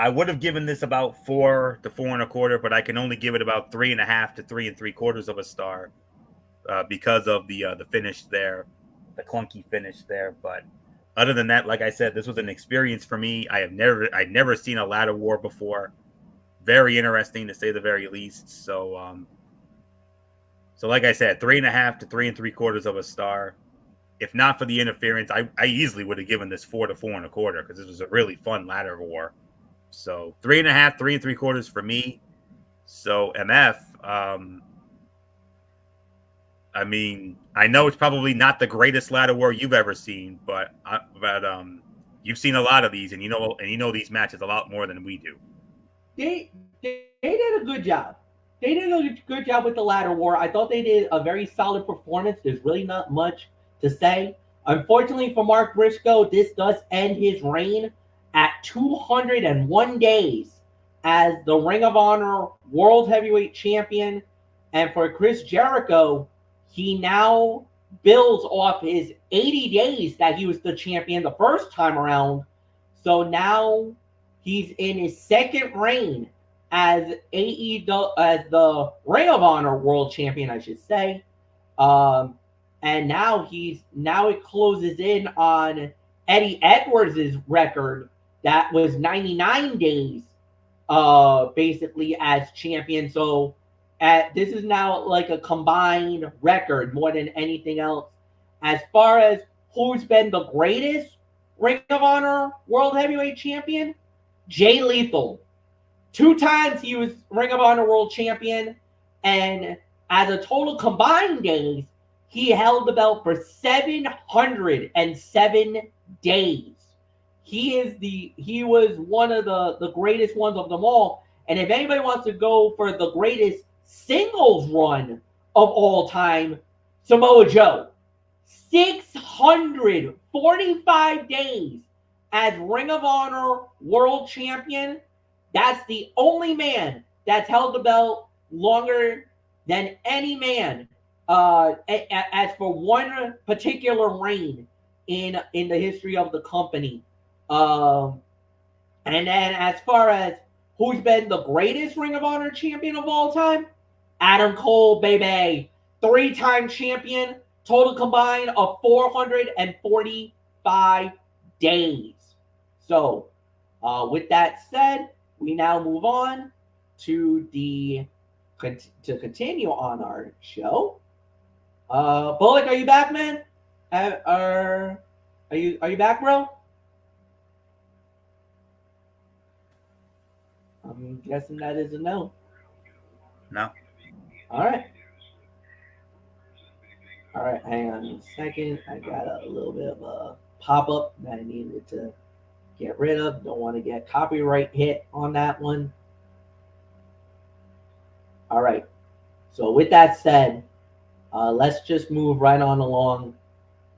would have given this about 4 to 4 1/4, but I can only give it about 3.5 to 3 3/4 of a star because of the finish there, the clunky finish there. But other than that, like I said, this was an experience for me. I'd never seen a ladder war before. Very interesting to say the very least. So like I said, 3.5 to 3 3/4 of a star. If not for the interference, I easily would have given this 4 to 4 1/4 because this was a really fun ladder war. So 3.5, 3 3/4 for me. So MF, I mean, I know it's probably not the greatest ladder war you've ever seen, but you've seen a lot of these, and you know these matches a lot more than we do. They did a good job. They did a good job with the ladder war. I thought they did a very solid performance. There's really not much to say. Unfortunately for Mark Briscoe, this does end his reign at 201 days as the Ring of Honor World Heavyweight Champion. And for Chris Jericho, he now builds off his 80 days that he was the champion the first time around. So now he's in his second reign as the Ring of Honor World Champion, I should say. And now it closes in on Eddie Edwards' record that was 99 days basically as champion. So this is now like a combined record more than anything else. As far as who's been the greatest Ring of Honor World Heavyweight Champion, Jay Lethal. 2 times he was Ring of Honor World Champion, and as a total combined days, he held the belt for 707 days. he was one of the greatest ones of them all. And if anybody wants to go for the greatest singles run of all time, Samoa Joe. 645 days as Ring of Honor World Champion. That's the only man that's held the belt longer than any man as for one particular reign in the history of the company. And then as far as who's been the greatest Ring of Honor champion of all time, Adam Cole, baby. 3-time champion, total combined of 445 days. So, with that said, we now move on to continue on our show. Bullock, are you back, man? Are you back, bro? I'm guessing that is a no. No. All right. All right, hang on a second. I got a little bit of a pop-up that I needed to get rid of. Don't want to get copyright hit on that one. All right. So with that said, let's just move right on along.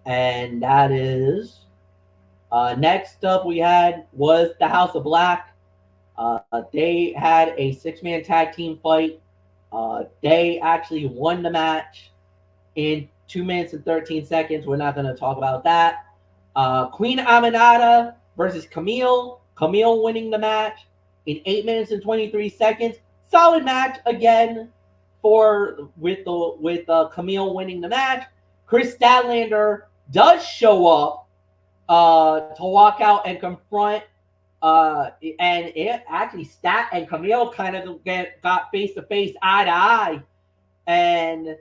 And that is, next up we had was the House of Black. They had a 6-man tag team fight. They actually won the match in 2 minutes and 13 seconds. We're not going to talk about that. Queen Aminata versus Camille. Camille winning the match in 8 minutes and 23 seconds. Solid match again with Camille winning the match. Chris Statlander does show up to walk out and confront. And it actually Stat and Camille kind of got face to face, eye to eye, and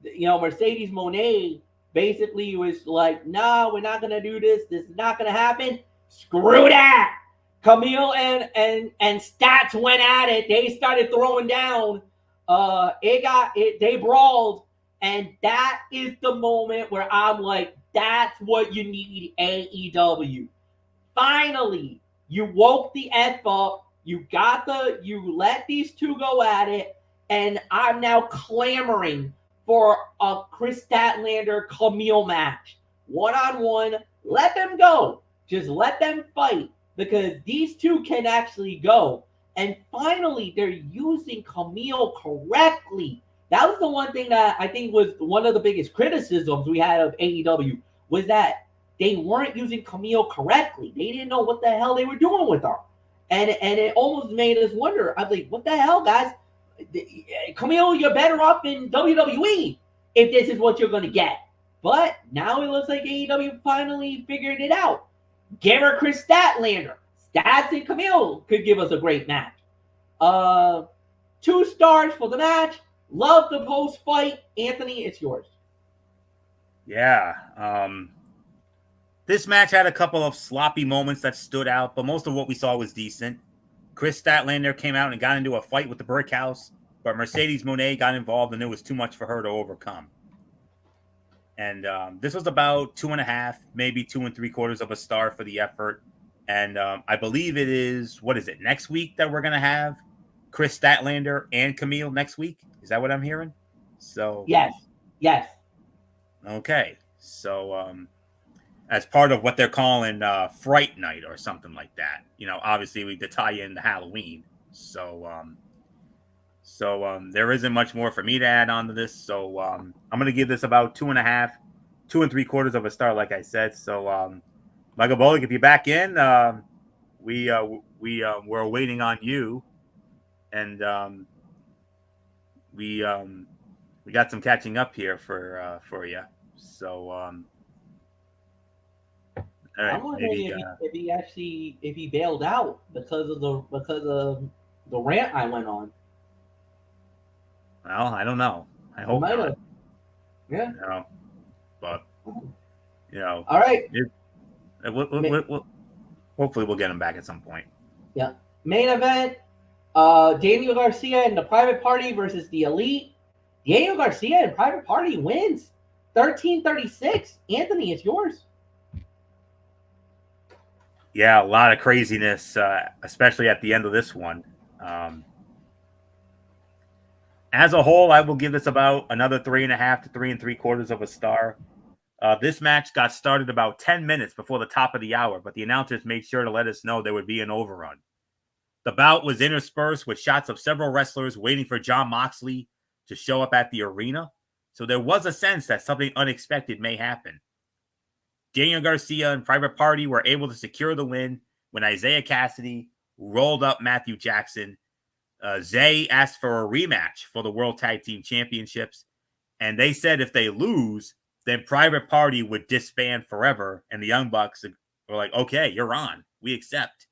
Mercedes Moné basically was like, "No, we're not gonna do this. This is not gonna happen. Screw that." Camille and Stats went at it. They started throwing down. They brawled, and that is the moment where I'm like, "That's what you need, AEW." Finally, you woke the F up. You let these two go at it, and I'm now clamoring for a Chris Statlander Camille match. 1-on-1. Let them go. Just let them fight, because these two can actually go. And finally, they're using Camille correctly. That was the one thing that I think was one of the biggest criticisms we had of AEW, was that they weren't using Camille correctly. They didn't know what the hell they were doing with her. And it almost made us wonder. I was like, what the hell, guys? Camille, you're better off in WWE if this is what you're going to get. But now it looks like AEW finally figured it out. Give her Chris Statlander. Stats and Camille could give us a great match. 2 stars for the match. Love the post-fight. Anthony, it's yours. Yeah. This match had a couple of sloppy moments that stood out, but most of what we saw was decent. Chris Statlander came out and got into a fight with the Brick House, but Mercedes Moné got involved, and it was too much for her to overcome. And this was about 2.5, maybe 2 3/4 of a star for the effort. And I believe it is, next week that we're going to have Chris Statlander and Camille next week? Is that what I'm hearing? So Yes. Okay. So as part of what they're calling Fright Night or something like that. Obviously we tie in the Halloween. So there isn't much more for me to add on to this. So I'm going to give this about 2.5, 2 3/4 of a star, like I said. So Michael Bullock, if you're back in, we're waiting on you, and we got some catching up here for you. So all right, I'm wondering if he bailed out because of the rant I went on. Well, I don't know. I hope not. Yeah. But all right. Hopefully we'll get him back at some point. Yeah. Main event, Daniel Garcia and the Private Party versus the Elite. Daniel Garcia and Private Party wins 13-36. Anthony, it's yours. Yeah, a lot of craziness, especially at the end of this one. As a whole, I will give this about another 3.5 to 3.75 of a star. This match got started about 10 minutes before the top of the hour, but the announcers made sure to let us know there would be an overrun. The bout was interspersed with shots of several wrestlers waiting for Jon Moxley to show up at the arena, so there was a sense that something unexpected may happen. Daniel Garcia and Private Party were able to secure the win when Isaiah Cassidy rolled up Matthew Jackson. Zay asked for a rematch for the World Tag Team Championships, and they said if they lose, then Private Party would disband forever, and the Young Bucks were like, okay, you're on. We accept.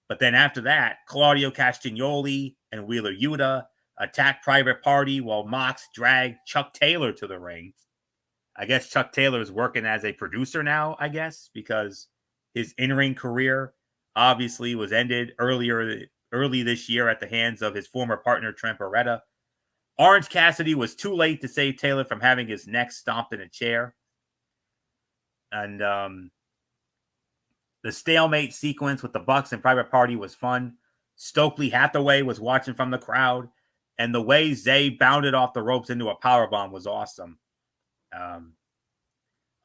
But then after that, Claudio Castagnoli and Wheeler Yuta attacked Private Party while Mox dragged Chuck Taylor to the ring. I guess Chuck Taylor is working as a producer now, I guess, because his in-ring career obviously was ended early this year at the hands of his former partner, Trent Beretta. Orange Cassidy was too late to save Taylor from having his neck stomped in a chair. And the stalemate sequence with the Bucks and Private Party was fun. Stokely Hathaway was watching from the crowd, and the way Zay bounded off the ropes into a powerbomb was awesome.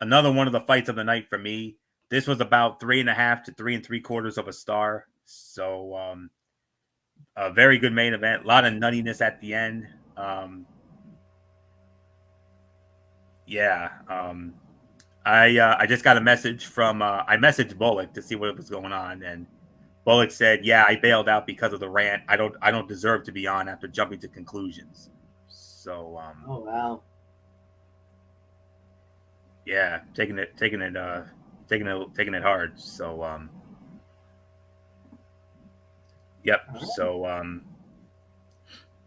Another one of the fights of the night for me. This was about 3.5 to 3.75 of a star. So a very good main event. A lot of nuttiness at the end. I just got a message from I messaged Bullock to see what was going on, and Bullock said, "Yeah, I bailed out because of the rant. I don't deserve to be on after jumping to conclusions." So oh wow. Yeah, taking it hard. So yep. Right. So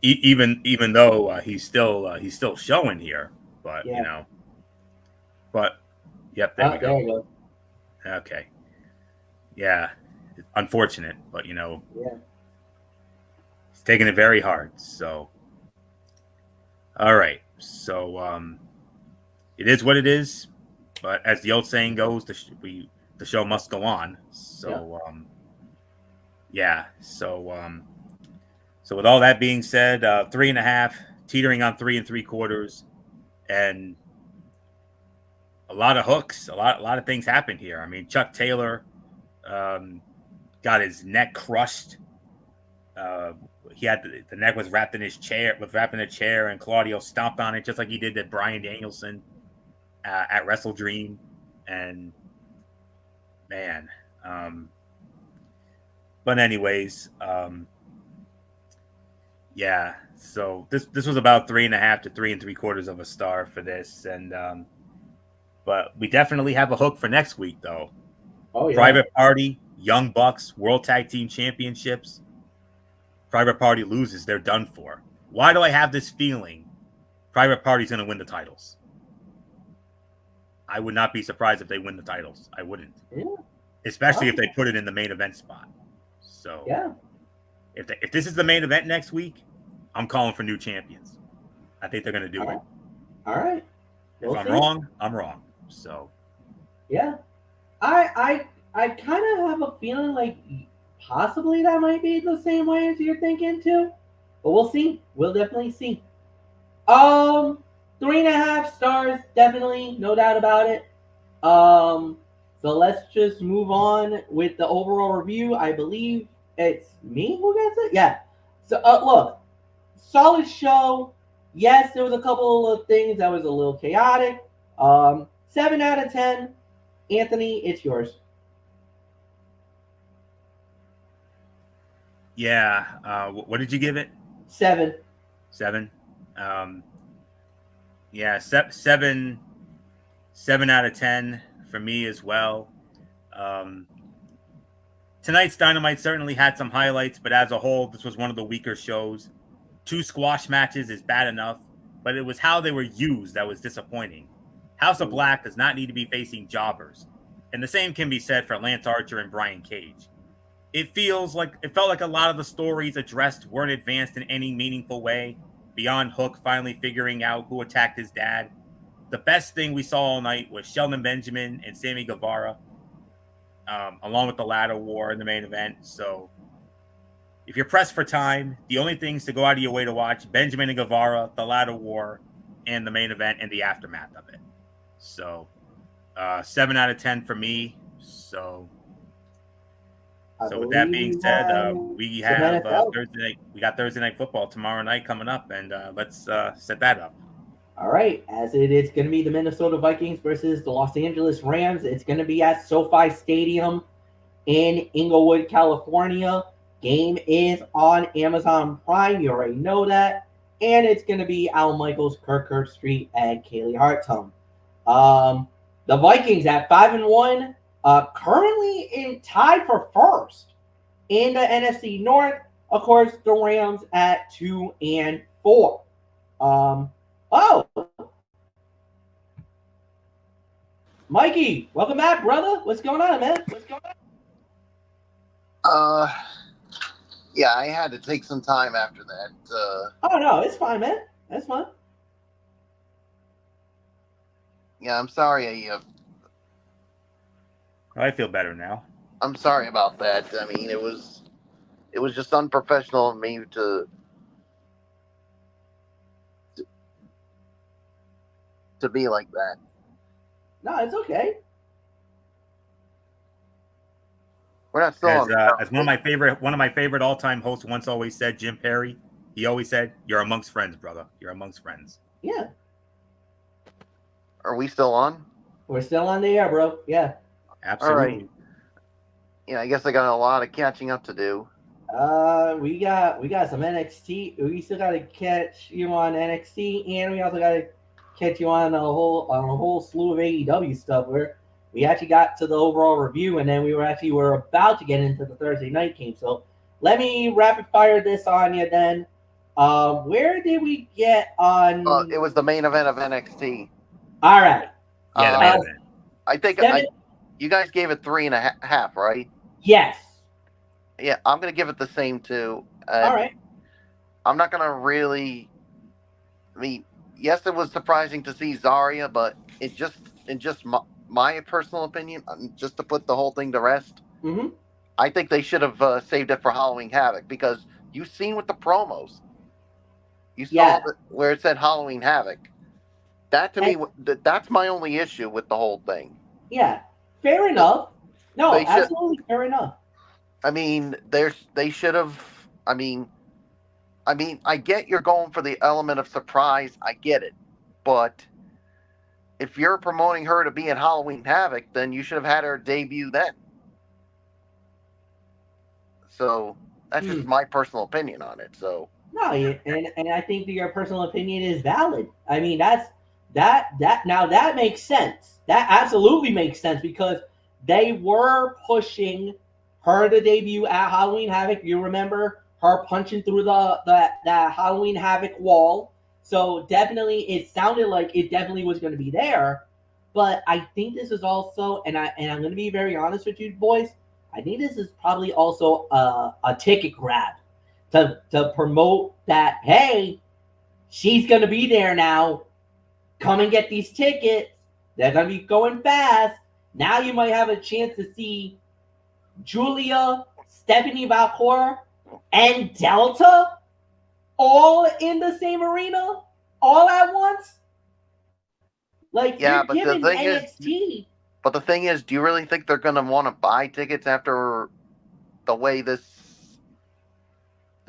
even though he's still showing here, but Yeah. But yep, there we go. There you go. Okay. Yeah. Unfortunate, but Yeah. he's taking it very hard. So all right. So it is what it is. But as the old saying goes, the show must go on. So yeah. So with all that being said, 3.5, teetering on 3.75, and a lot of hooks, a lot of things happened here. I mean, Chuck Taylor got his neck crushed. He had the neck was wrapped in a chair, and Claudio stomped on it just like he did to Bryan Danielson at Wrestle Dream. And man, but anyways, yeah. So this was about 3.5 to 3.75 of a star for this, and but we definitely have a hook for next week, though. Oh yeah. Private Party, Young Bucks, World Tag Team Championships. Private Party loses, they're done for. Why do I have this feeling Private Party's going to win the titles? I would not be surprised if they win the titles. I wouldn't. Yeah. Especially if they put it in the main event spot. So yeah. If this is the main event next week, I'm calling for new champions. I think they're going to do it. All right. If I'm wrong, I'm wrong. So yeah, I kind of have a feeling like possibly that might be the same way as you're thinking too, but we'll see. We'll definitely see. 3.5 stars, definitely, no doubt about it. So let's just move on with the overall review. I believe it's me who gets it. Yeah. So look, solid show. Yes, there was a couple of things that was a little chaotic. 7 out of 10. Anthony, it's yours. Yeah. What did you give it? 7. 7. Yeah, 7 out of 10 for me as well. Tonight's Dynamite certainly had some highlights, but as a whole, this was one of the weaker shows. 2 squash matches is bad enough, but it was how they were used that was disappointing. House of Black does not need to be facing jobbers, and the same can be said for Lance Archer and Brian Cage. It felt like a lot of the stories addressed weren't advanced in any meaningful way, beyond Hook finally figuring out who attacked his dad. The best thing we saw all night was Shelton Benjamin and Sammy Guevara. along with the ladder war in the main event. So if you're pressed for time, the only things to go out of your way to watch: Benjamin and Guevara, the ladder war, and the main event and the aftermath of it. So 7 out of 10 for me. So with that being said, we have Thursday night. We got Thursday night football tomorrow night coming up, and let's set that up. All right, as it is going to be the Minnesota Vikings versus the Los Angeles Rams. It's going to be at SoFi Stadium in Inglewood, California. Game is on Amazon Prime. You already know that. And it's going to be Al Michaels, Kirk Street, and Kaylee Hartung. The Vikings at 5-1, currently tied for first in the NFC North. Of course, the Rams at 2-4. Mikey, welcome back, brother. What's going on, man? Yeah, I had to take some time after that. Oh no, it's fine, man. That's fine. Yeah, I'm sorry. I feel better now. I'm sorry about that. I mean, it was just unprofessional of me to be like that. No, it's okay. We're not still as one of my favorite all-time hosts once always said, Jim Perry. He always said, "You're amongst friends, brother. You're amongst friends." Yeah. Are we still on? We're still on the air, bro. Yeah. Absolutely. All right. Yeah, I guess I got a lot of catching up to do. We got some NXT. We still got to catch you on NXT, and we also got to catch you on a whole slew of AEW stuff. Where we actually got to the overall review, and then we were about to get into the Thursday night game. So let me rapid fire this on you then. Where did we get on? It was the main event of NXT. All right. Yeah, the main event. I think you guys gave it 3.5, right? Yes. Yeah, I'm gonna give it the same too. All right. I'm not gonna really. I mean, yes, it was surprising to see Zarya, but in just my personal opinion, just to put the whole thing to rest, I think they should have saved it for Halloween Havoc, because you've seen with the promos, you saw where it said Halloween Havoc. That to me, that's my only issue with the whole thing. Yeah, fair enough. No, absolutely fair enough. I mean, they should have. I mean, I get you're going for the element of surprise. I get it, but if you're promoting her to be in Halloween Havoc, then you should have had her debut then. So that's just my personal opinion on it. So no, and I think that your personal opinion is valid. I mean, that makes sense. That absolutely makes sense, because they were pushing her to debut at Halloween Havoc. You remember her punching through the Halloween Havoc wall. So definitely, it sounded like it definitely was going to be there. But I think this is also, and I'm going to be very honest with you boys, I think this is probably also a ticket grab to promote that, hey, she's going to be there now. Come and get these tickets. They're going to be going fast. Now you might have a chance to see Julia, Stephanie Valcor, and Delta all in the same arena, all at once. Like, yeah, you're but giving the thing NXT. But the thing is, do you really think they're going to want to buy tickets after the way this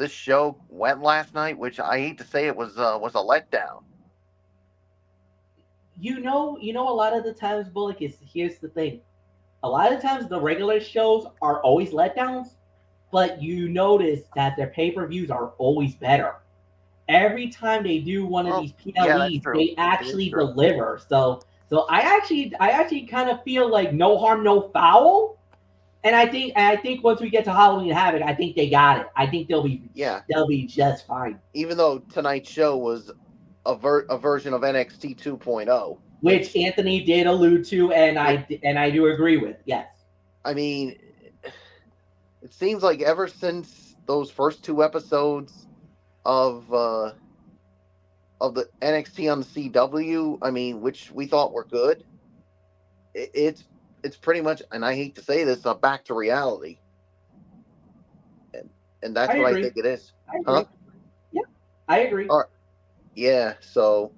show went last night? Which I hate to say, it was a letdown. You know, a lot of the times, Bullock, here's the thing. A lot of times the regular shows are always letdowns, but you notice that their pay-per-views are always better. Every time they do one of these PLEs, they actually deliver. So I actually kind of feel like no harm, no foul. And I think once we get to Halloween Havoc, I think they got it. I think they'll be just fine. Even though tonight's show was a version of NXT 2.0, which Anthony did allude to, and I do agree with. Yes. I mean, it seems like ever since those first 2 episodes of the NXT on the CW, I mean, which we thought were good, it's it's pretty much, and I hate to say this, back to reality, and that's I what agree. I think it is. I agree. Yeah, I agree. All right. Yeah. So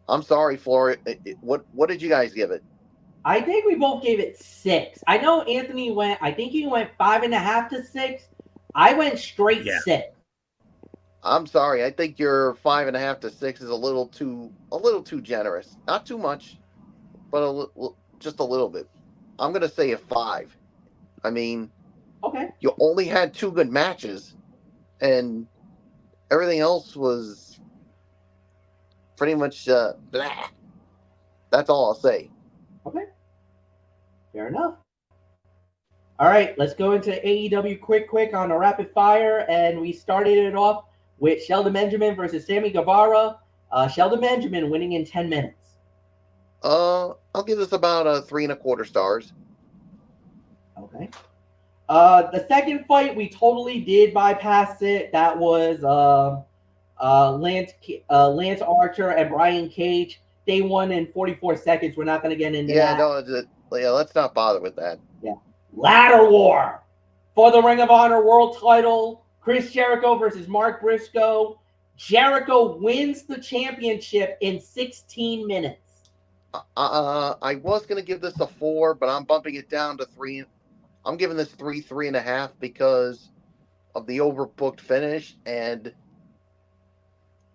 I'm sorry, Flora. What did you guys give it? I think we both gave it 6. I know Anthony went. I think he went 5.5 to 6. I went straight 6. I'm sorry. I think your 5.5 to 6 is a little too generous. Not too much, but just a little bit. I'm gonna say a 5. I mean, Okay. you only had 2 good matches, and everything else was pretty much blah. That's all I'll say. Okay. Fair enough. All right, let's go into AEW quick on a rapid fire, and we started it off with Shelton Benjamin versus Sammy Guevara. Shelton Benjamin winning in 10 minutes. I'll give this about 3.25 stars. Okay. The second fight, we totally did bypass it. That was Lance Archer and Brian Cage. They won in 44 seconds. We're not going to get into that. Let's not bother with that. Yeah. Ladder War for the Ring of Honor World Title. Chris Jericho versus Mark Briscoe. Jericho wins the championship in 16 minutes. I was going to give this a 4, but I'm bumping it down to 3. I'm giving this 3.5 because of the overbooked finish. And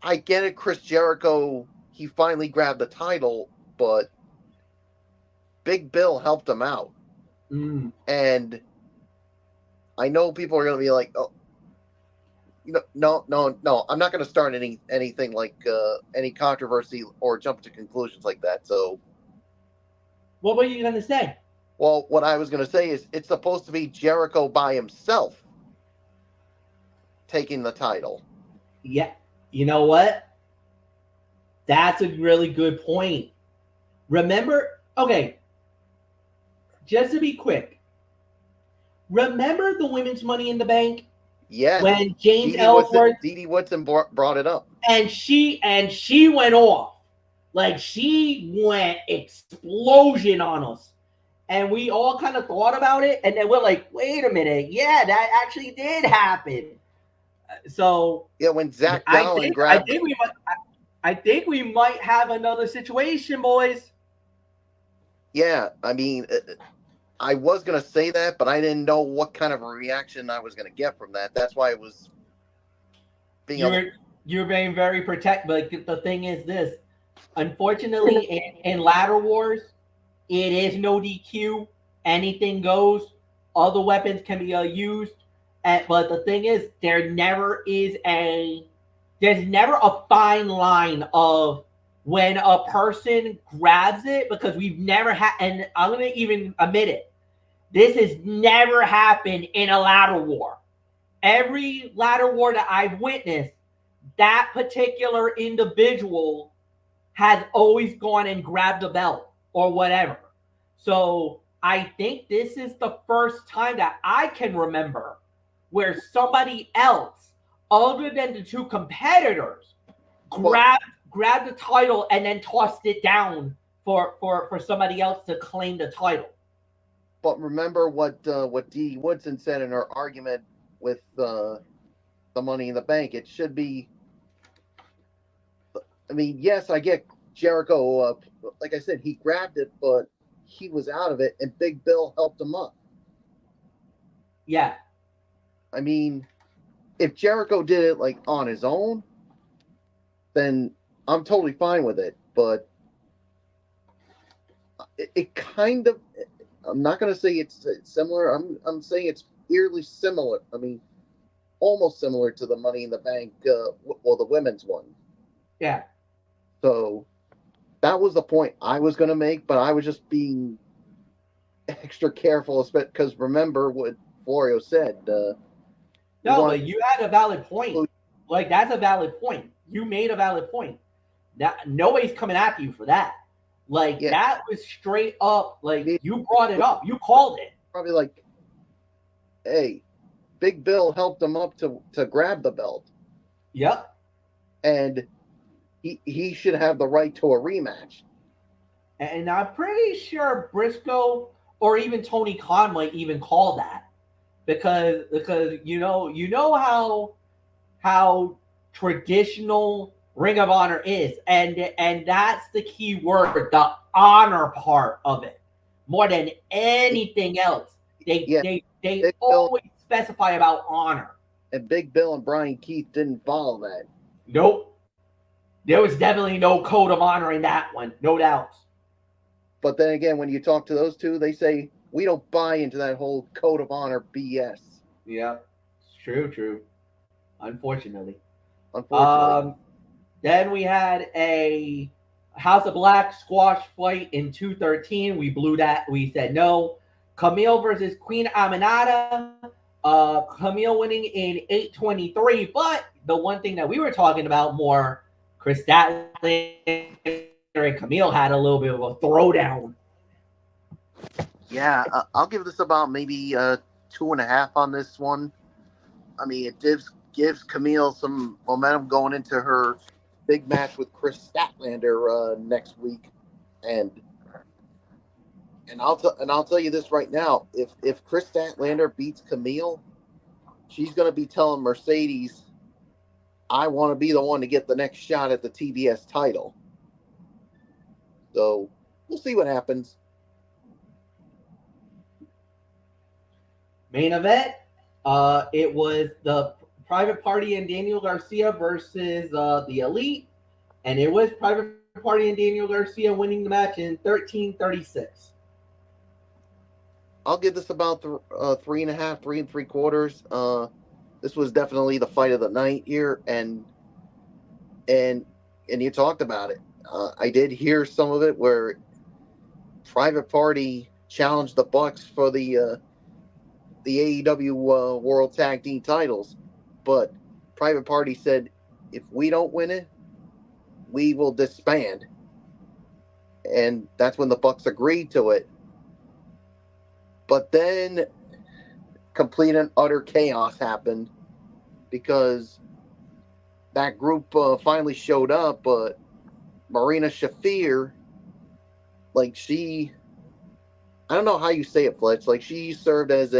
I get it, Chris Jericho, he finally grabbed the title, but Big Bill helped him out. And I know people are going to be like, oh, no, I'm not going to start anything like any controversy or jump to conclusions like that. So, what were you going to say? Well, what I was going to say is it's supposed to be Jericho by himself taking the title. Yeah, you know what? That's a really good point. Remember, okay, just to be quick, remember the women's Money in the Bank? Yes. When James Ellsworth, Dee Woodson brought it up. And she went off. Like, she went explosion on us. And we all kind of thought about it, and then we're like, wait a minute, yeah, that actually did happen. So yeah, when Zach Dowling grabbed, I think we might have another situation, boys. Yeah, I mean, I was gonna say that, but I didn't know what kind of a reaction I was gonna get from that. That's why it was being. You're being very protective, but the thing is this: unfortunately, in ladder wars, it is no DQ. Anything goes. Other weapons can be used. But the thing is, there's never a fine line of when a person grabs it, because we've never had, and I'm going to even admit it, this has never happened in a ladder war. Every ladder war that I've witnessed, that particular individual has always gone and grabbed a belt or whatever. So I think this is the first time that I can remember where somebody else, other than the two competitors, grabbed the title and then tossed it down for somebody else to claim the title. But remember what Dee Woodson said in her argument with the Money in the Bank. It should be. I mean, yes, I get Jericho. Like I said, he grabbed it, but he was out of it, and Big Bill helped him up. Yeah. I mean, if Jericho did it like on his own, then I'm totally fine with it. But it kind of, I'm not going to say it's similar. I'm saying it's eerily similar. I mean, almost similar to the Money in the Bank, the women's one. Yeah. So that was the point I was going to make, but I was just being extra careful, because remember what Florio said. But you had a valid point. Like, that's a valid point. You made a valid point. That nobody's coming after you for that. Like, that was straight up. Like, you brought it up. You called it. Probably like, hey, Big Bill helped him up to grab the belt. Yep. And he should have the right to a rematch. And I'm pretty sure Briscoe or even Tony Khan might even call that because you know how traditional Ring of Honor is, and that's the key word, the honor part of it, more than anything else. They Yeah, they Big Bill always specify about honor. and Big Bill and Brian Keith didn't follow that. Nope, there was definitely no code of honor in that one, no doubt. But then again, when you talk to those two, they say we don't buy into that whole code of honor BS. Yeah, true. Unfortunately. Unfortunately, Um, then we had a House of Black squash fight in 213. We blew that. We said no. Camille versus Queen Aminata. Camille winning in 823. But the one thing that we were talking about more, Chris Statlander and Camille had a little bit of a throwdown. yeah, I'll give this about maybe 2.5 on this one. I mean, it gives Camille some momentum going into her big match with Chris Statlander next week, and I'll tell you this right now: if Chris Statlander beats Camille, she's going to be telling Mercedes, "I want to be the one to get the next shot at the TBS title." So we'll see what happens. Main event. It was the Private Party and Daniel Garcia versus the Elite, and it was Private Party and Daniel Garcia winning the match in 13:36. I'll give this about 3.5, 3 3/4. This was definitely the fight of the night here, and you talked about it. I did hear some of it where Private Party challenged the Bucks for the AEW World Tag Team titles, but Private Party said, if we don't win it, we will disband, and that's when the Bucks agreed to it. But then complete and utter chaos happened because that group finally showed up, but Marina Shafir, like I don't know how you say it, Fletch. Like she served as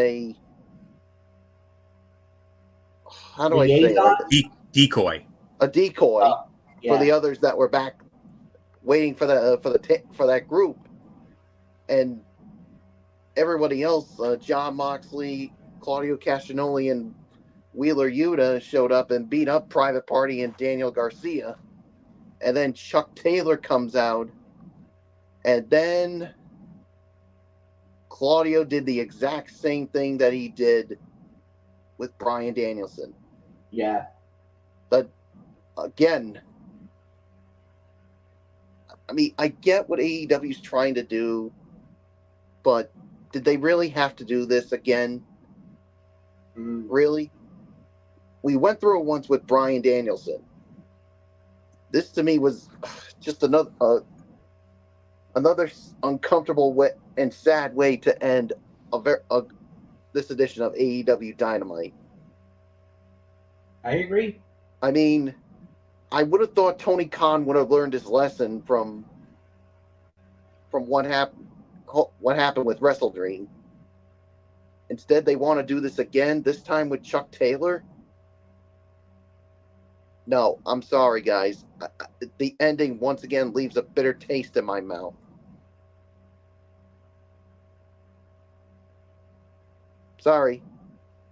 how do I say it? Like Decoy. a decoy for the Yeah. others that were back waiting for that group, and everybody else, John Moxley, Claudio Castagnoli, and Wheeler Yuta showed up and beat up Private Party and Daniel Garcia. And then Chuck Taylor comes out. And then Claudio did the exact same thing that he did with Bryan Danielson. Yeah. But again, I mean, I get what AEW is trying to do, but did they really have to do this again? Really? We went through it once with Bryan Danielson. This to me was just another uncomfortable way and sad way to end this edition of AEW Dynamite. I agree. I mean, I would have thought Tony Khan would have learned his lesson from what happened with Wrestle Dream. Instead, they want to do this again, this time with Chuck Taylor. No, I'm sorry, guys. The ending, once again, leaves a bitter taste in my mouth. Sorry.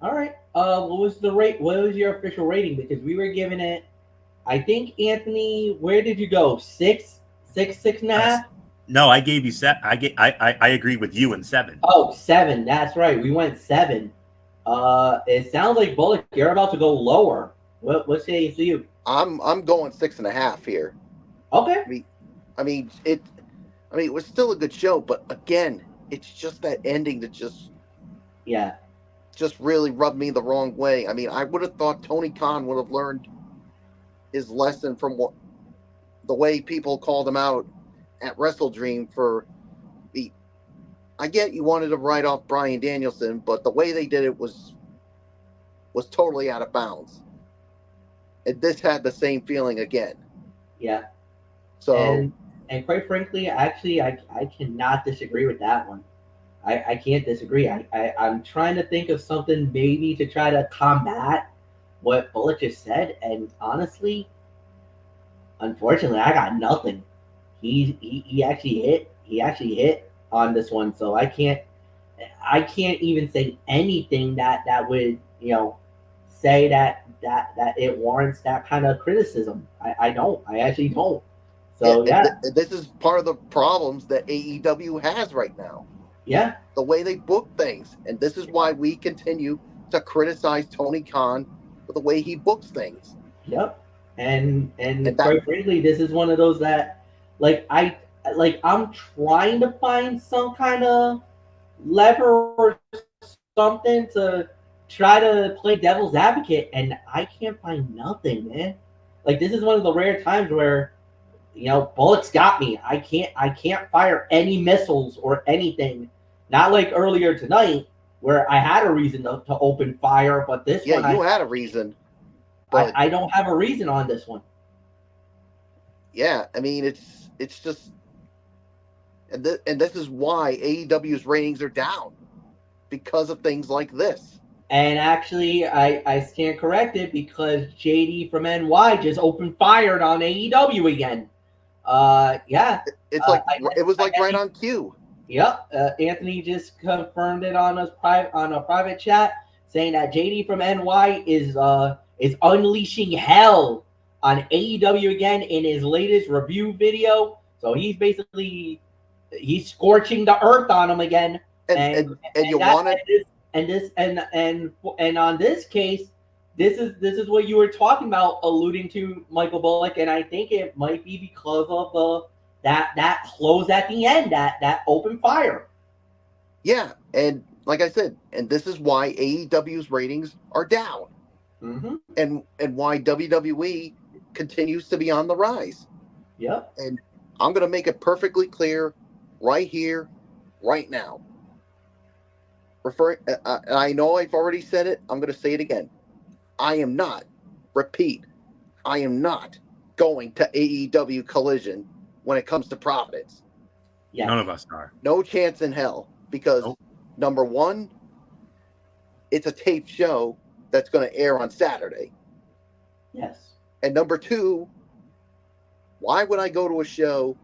All right. What was the rate? What was your official rating? Because we were giving it. I think Anthony, where did you go? 6.5. No, I gave you set. I agree with you in 7. Oh, 7. That's right. We went 7. It sounds like Bullock, you're about to go lower. What say you? I'm going 6.5 here. Okay. I mean it was still a good show, but again, it's just that ending that just really rubbed me the wrong way. I mean, I would have thought Tony Khan would have learned his lesson from the way people called him out at Wrestle Dream for the. I get you wanted to write off Bryan Danielson, but the way they did it was totally out of bounds. And this had the same feeling again. Yeah. So And And quite frankly, actually, I cannot disagree with that one. I can't disagree. I'm trying to think of something maybe to try to combat what Bullet just said, and honestly, unfortunately, I got nothing. He actually hit. He actually hit on this one, so I can't even say anything that would say that it warrants that kind of criticism. I don't. I actually don't. Yeah, So and, yeah, and this is part of the problems that AEW has right now. yeah, The way they book things, and this is why we continue to criticize Tony Khan for the way he books things. yep. And And that, quite frankly, this is one of those that I'm trying to find some kind of lever or something to try to play devil's advocate, and I can't find nothing, man. Like this is one of the rare times where bullets got me. I can't fire any missiles or anything. Not like earlier tonight where I had a reason to open fire, but this yeah, one you had a reason, but I don't have a reason on this one. yeah, I mean it's just, and this is why AEW's ratings are down because of things like this. And actually, I stand corrected because JD from NY just opened fired on AEW again. Yeah. It's like I guess, it was I like guess right on cue. Yep. Anthony just confirmed it on a private chat, saying that JD from NY is unleashing hell on AEW again in his latest review video. So he's scorching the earth on him again. And you want it. And on this case, this is what you were talking about, alluding to Michael Bullock, and I think it might be because of that close at the end, that open fire. Yeah, and like I said, and this is why AEW's ratings are down, Mm-hmm. and why WWE continues to be on the rise. Yep. And I'm going to make it perfectly clear, right here, right now. I know I've already said it. I'm going to say it again. I am not. Repeat. I am not going to AEW Collision when it comes to Providence. Yeah. None of us are. No chance in hell. Because, number one, it's a taped show that's going to air on Saturday. Yes. And number two, why would I go to a show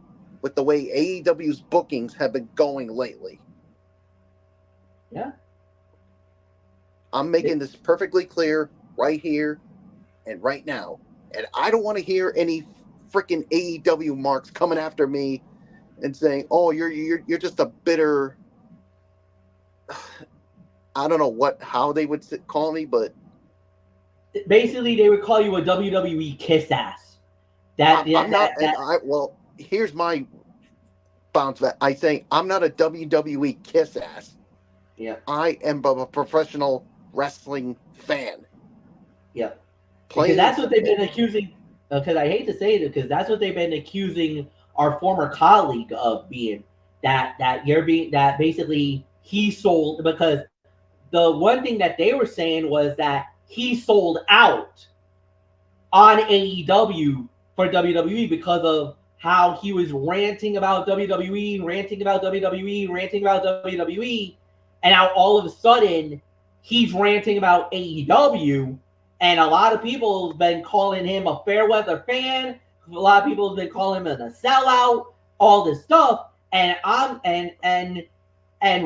with the way AEW's bookings have been going lately? Yeah. I'm making this perfectly clear right here and right now. And I don't want to hear any freaking AEW marks coming after me and saying, "Oh, you're just a bitter." I don't know how they would call me, but basically they would call you a WWE kiss ass. Well, here's my bounce back. I say I'm not a WWE kiss ass. Yeah. I am a professional wrestling fan. Yeah. Because that's what they've been accusing. Because I hate to say it, because that's what they've been accusing our former colleague of being. That basically he sold, because the one thing that they were saying was that he sold out on AEW for WWE because of how he was ranting about WWE, and now all of a sudden he's ranting about AEW, and a lot of people have been calling him a fair weather fan. A lot of people have been calling him a sellout, all this stuff, and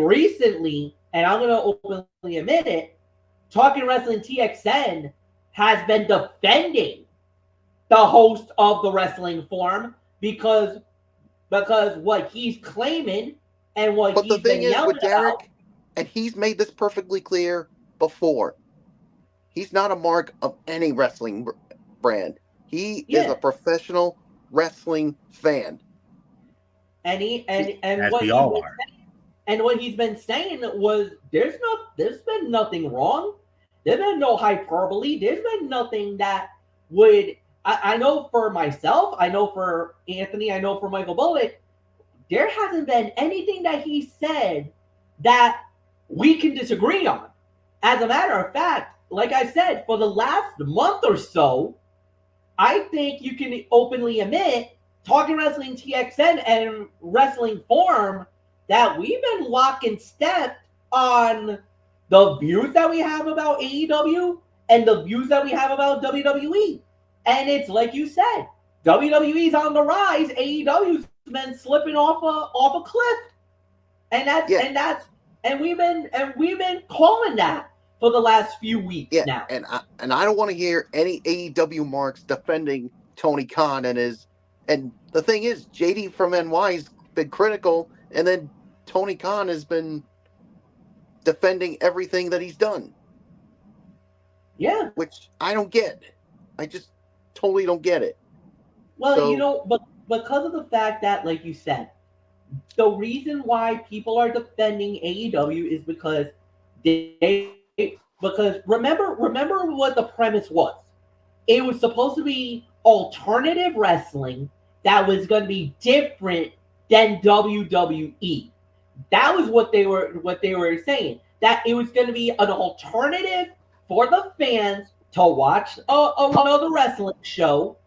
recently, and I'm gonna openly admit it, Talking Wrestling TXN has been defending the host of the Wrestling Forum because what he's claiming and what he's been yelling about. And he's made this perfectly clear before. He's not a mark of any wrestling brand. He is a professional wrestling fan. And what he's been saying was there's been nothing wrong. There's been no hyperbole. There's been nothing that would. I know for myself, I know for Anthony, I know for Michael Bullock, there hasn't been anything that he said that we can disagree on. As a matter of fact, like I said, for the last month or so, I think you can openly admit Talking Wrestling TXN and Wrestling Forum that we've been lock and step on the views that we have about AEW and the views that we have about WWE. And it's like you said, WWE's on the rise, AEW's been slipping off a cliff. And we've been calling that for the last few weeks now. And I don't want to hear any AEW marks defending Tony Khan and the thing is, JD from NY's been critical, and then Tony Khan has been defending everything that he's done. Yeah. Which I don't get. I just totally don't get it. Well, but because of the fact that, like you said, the reason why people are defending AEW is because remember what the premise was. It was supposed to be alternative wrestling that was going to be different than WWE. That was what they were saying. That it was going to be an alternative for the fans to watch another wrestling show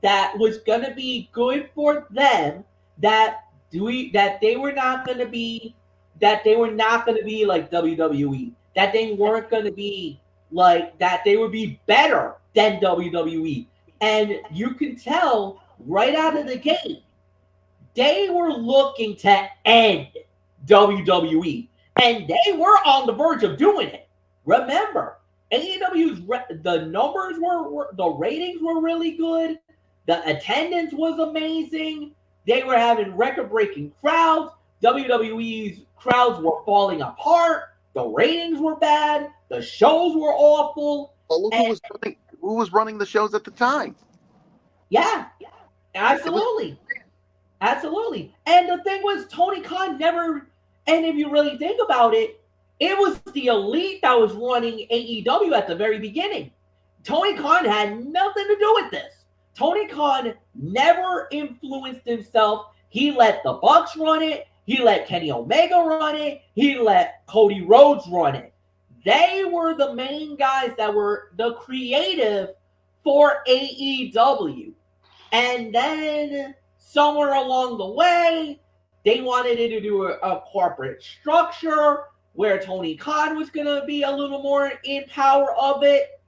that was going to be good for them. That they were not going to be like WWE. That they weren't going to be like that. They would be better than WWE. And you can tell right out of the gate, they were looking to end WWE. And they were on the verge of doing it. Remember, AEW's the numbers the ratings were really good. The attendance was amazing. They were having record-breaking crowds. WWE's crowds were falling apart. The ratings were bad. The shows were awful. Well, look who was running the shows at the time. Yeah, absolutely. Absolutely. And the thing was, Tony Khan never, and if you really think about it, it was the Elite that was running AEW at the very beginning. Tony Khan had nothing to do with this. Tony Khan never influenced himself. He let the Bucks run it. He let Kenny Omega run it. He let Cody Rhodes run it. They were the main guys that were the creative for AEW. And then somewhere along the way, they wanted to do a corporate structure where Tony Khan was going to be a little more in power of it.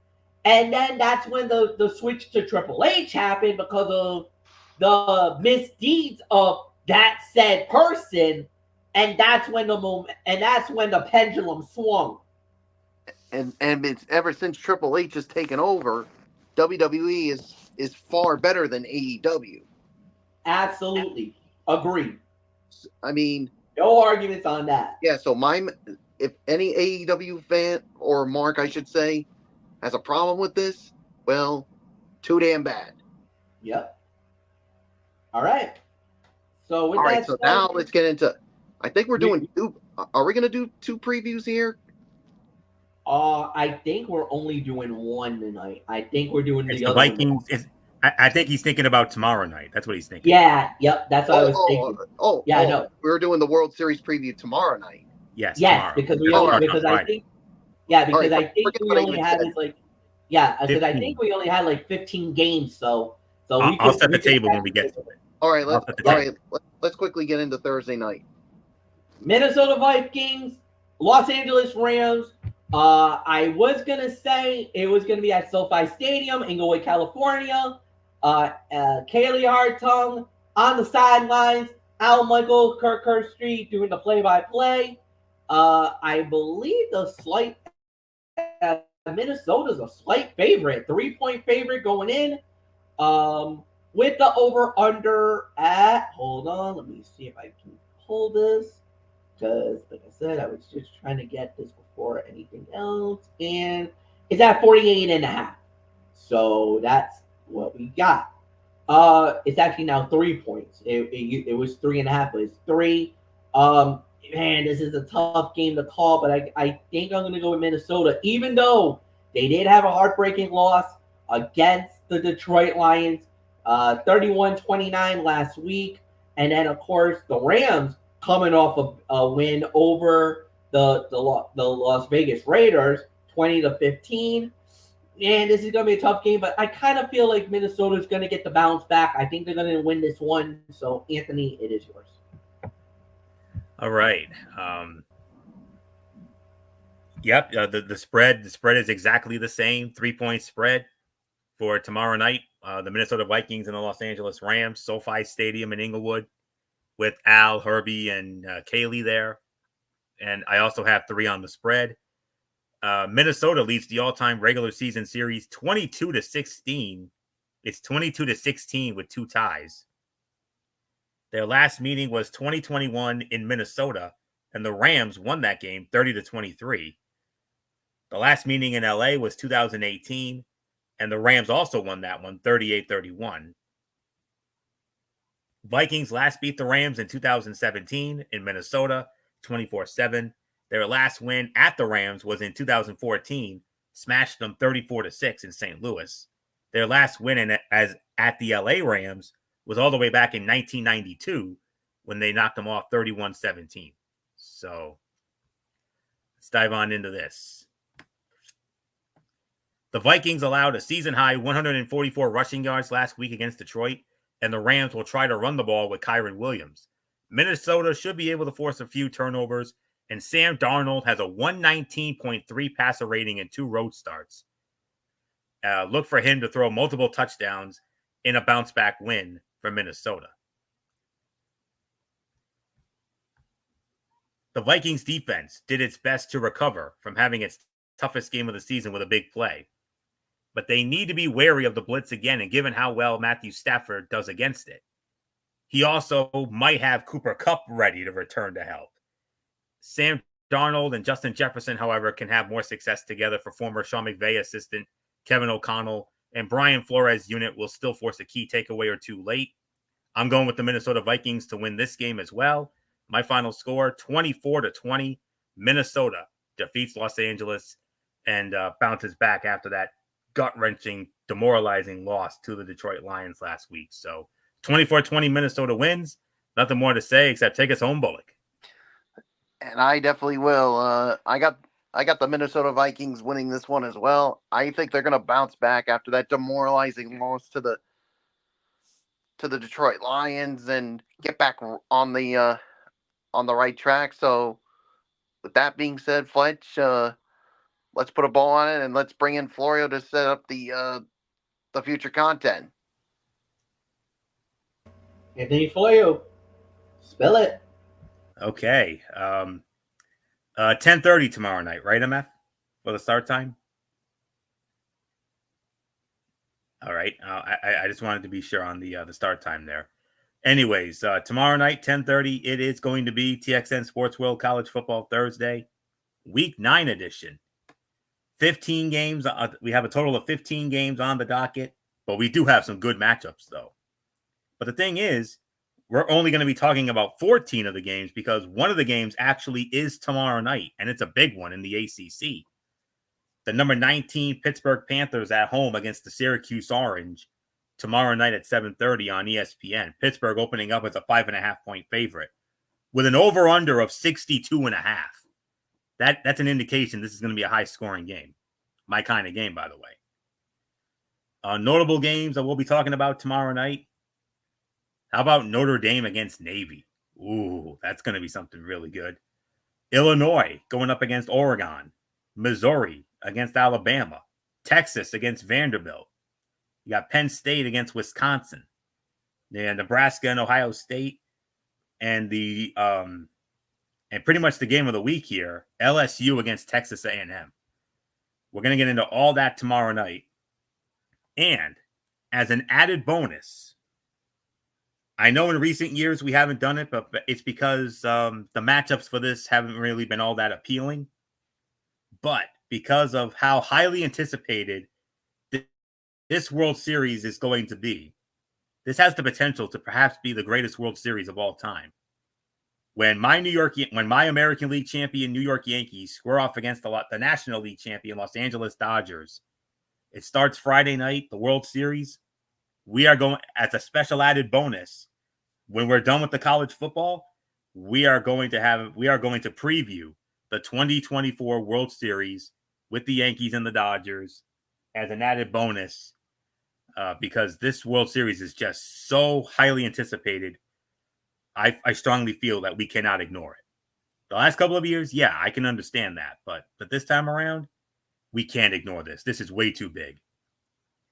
And then that's when the switch to Triple H happened because of the misdeeds of that said person. And that's when the pendulum swung. And it's ever since Triple H has taken over, WWE is far better than AEW. Absolutely. Agree. I mean, no arguments on that. Yeah, so if any AEW fan, or Mark, I should say, has a problem with this, well, too damn bad. Yep. All right. So now let's get into. I think we're doing two. Are we going to do two previews here? I think we're only doing one tonight. I think we're doing the other Vikings. I think he's thinking about tomorrow night. That's what he's thinking. Yeah. Yep. That's what I was thinking. I know. We're doing the World Series preview tomorrow night. Yes. Yes, because we only I think we only had because I think we only had like 15 games. So I'll set the table when we get to it. All right. Let's quickly get into Thursday night. Minnesota Vikings, Los Angeles Rams. I was gonna say it was gonna be at SoFi Stadium, Inglewood, California. Kaylee Hartung on the sidelines. Al Michael Kirkstreet doing the play-by-play. I believe Minnesota's a slight favorite, 3-point favorite going in. With the over/under at, hold on, let me see if I can pull this. Because, like I said, I was just trying to get this before anything else. And it's at 48.5. So that's what we got. It's actually now 3 points. It was 3.5, but it's 3. Man, this is a tough game to call, but I think I'm going to go with Minnesota, even though they did have a heartbreaking loss against the Detroit Lions, 31-29 last week. And then, of course, the Rams coming off a win over the Las Vegas Raiders, 20-15. man, this is going to be a tough game, but I kind of feel like Minnesota's going to get the bounce back. I think they're going to win this one. So, Anthony, it is yours. All right. Yep. The spread is exactly the same. 3-point spread for tomorrow night. The Minnesota Vikings and the Los Angeles Rams, SoFi Stadium in Inglewood, with Al, Herbie, and Kaylee there. And I also have 3 on the spread. Minnesota leads the all-time regular season series 22-16. It's 22-16 with 2 ties. Their last meeting was 2021 in Minnesota, and the Rams won that game 30-23. The last meeting in LA was 2018, and the Rams also won that one 38-31. Vikings last beat the Rams in 2017 in Minnesota 24-7. Their last win at the Rams was in 2014, smashed them 34-6 in St. Louis. Their last win at the LA Rams was all the way back in 1992 when they knocked them off 31-17. So let's dive on into this. The Vikings allowed a season-high 144 rushing yards last week against Detroit, and the Rams will try to run the ball with Kyren Williams. Minnesota should be able to force a few turnovers, and Sam Darnold has a 119.3 passer rating in 2 road starts. Look for him to throw multiple touchdowns in a bounce-back win for Minnesota. The Vikings defense did its best to recover from having its toughest game of the season with a big play. But they need to be wary of the blitz again, and given how well Matthew Stafford does against it. He also might have Cooper Kupp ready to return to help. Sam Darnold and Justin Jefferson, however, can have more success together for former Sean McVay assistant Kevin O'Connell, and Brian Flores' unit will still force a key takeaway or 2 late. I'm going with the Minnesota Vikings to win this game as well. My final score, 24-20. Minnesota defeats Los Angeles and bounces back after that gut-wrenching, demoralizing loss to the Detroit Lions last week. So 24-20 Minnesota wins. Nothing more to say except take us home, Bullock. And I definitely will. I got the Minnesota Vikings winning this one as well. I think they're going to bounce back after that demoralizing loss to the Detroit Lions and get back on the right track. So with that being said, Fletch, let's put a ball on it and let's bring in Florio to set up the future content. Anthony Florio, spill it. Okay. 10:30 tomorrow night, right, MF? For the start time? All right. I just wanted to be sure on the start time there. Anyways, tomorrow night, 10:30, it is going to be TXN Sports World College Football Thursday, Week 9 edition. 15 games. We have a total of 15 games on the docket, but we do have some good matchups, though. But the thing is, we're only going to be talking about 14 of the games because one of the games actually is tomorrow night, and it's a big one in the ACC. The number 19 Pittsburgh Panthers at home against the Syracuse Orange tomorrow night at 7:30 on ESPN. Pittsburgh opening up as a 5.5-point favorite with an over-under of 62.5. That's an indication this is going to be a high-scoring game. My kind of game, by the way. Notable games that we'll be talking about tomorrow night. How about Notre Dame against Navy? Ooh, that's going to be something really good. Illinois going up against Oregon. Missouri against Alabama. Texas against Vanderbilt. You got Penn State against Wisconsin. And Nebraska and Ohio State. And the and pretty much the game of the week here, LSU against Texas A&M. We're going to get into all that tomorrow night. And as an added bonus, I know in recent years we haven't done it, but it's because the matchups for this haven't really been all that appealing. But because of how highly anticipated this World Series is going to be, this has the potential to perhaps be the greatest World Series of all time. When my American League champion New York Yankees square off against the National League champion Los Angeles Dodgers, it starts Friday night, the World Series. We are going, as a special added bonus, when we're done with the college football, we are going to preview the 2024 World Series with the Yankees and the Dodgers as an added bonus because this World Series is just so highly anticipated. I strongly feel that we cannot ignore it. The last couple of years, yeah, I can understand that. But this time around, we can't ignore this. This is way too big.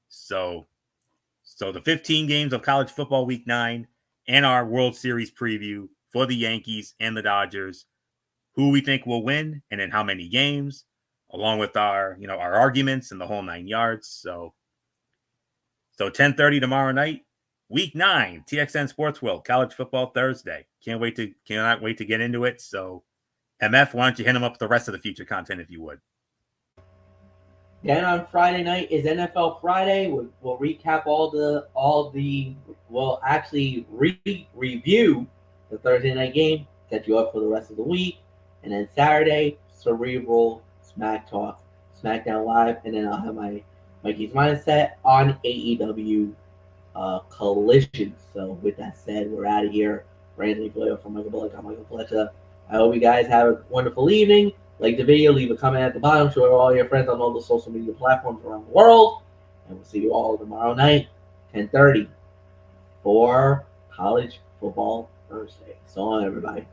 So the 15 games of college football week 9 and our World Series preview for the Yankees and the Dodgers, who we think will win and in how many games, along with our arguments and the whole 9 yards. So 10:30 tomorrow night, week 9, TXN Sports World, college football Thursday. Cannot wait to get into it. So MF, why don't you hit him up with the rest of the future content if you would? Then on Friday night is NFL Friday. We'll recap we'll actually review the Thursday night game, set you up for the rest of the week. And then Saturday, Cerebral Smack Talk, SmackDown Live. And then I'll have my Mikey's Mindset on AEW Collision. So with that said, we're out of here. Brandon Flair from Michael Bullock. I'm Michael Fletcher. I hope you guys have a wonderful evening. Like the video, leave a comment at the bottom, share all your friends on all the social media platforms around the world. And we'll see you all tomorrow night, 10:30, for College Football Thursday. So long, everybody.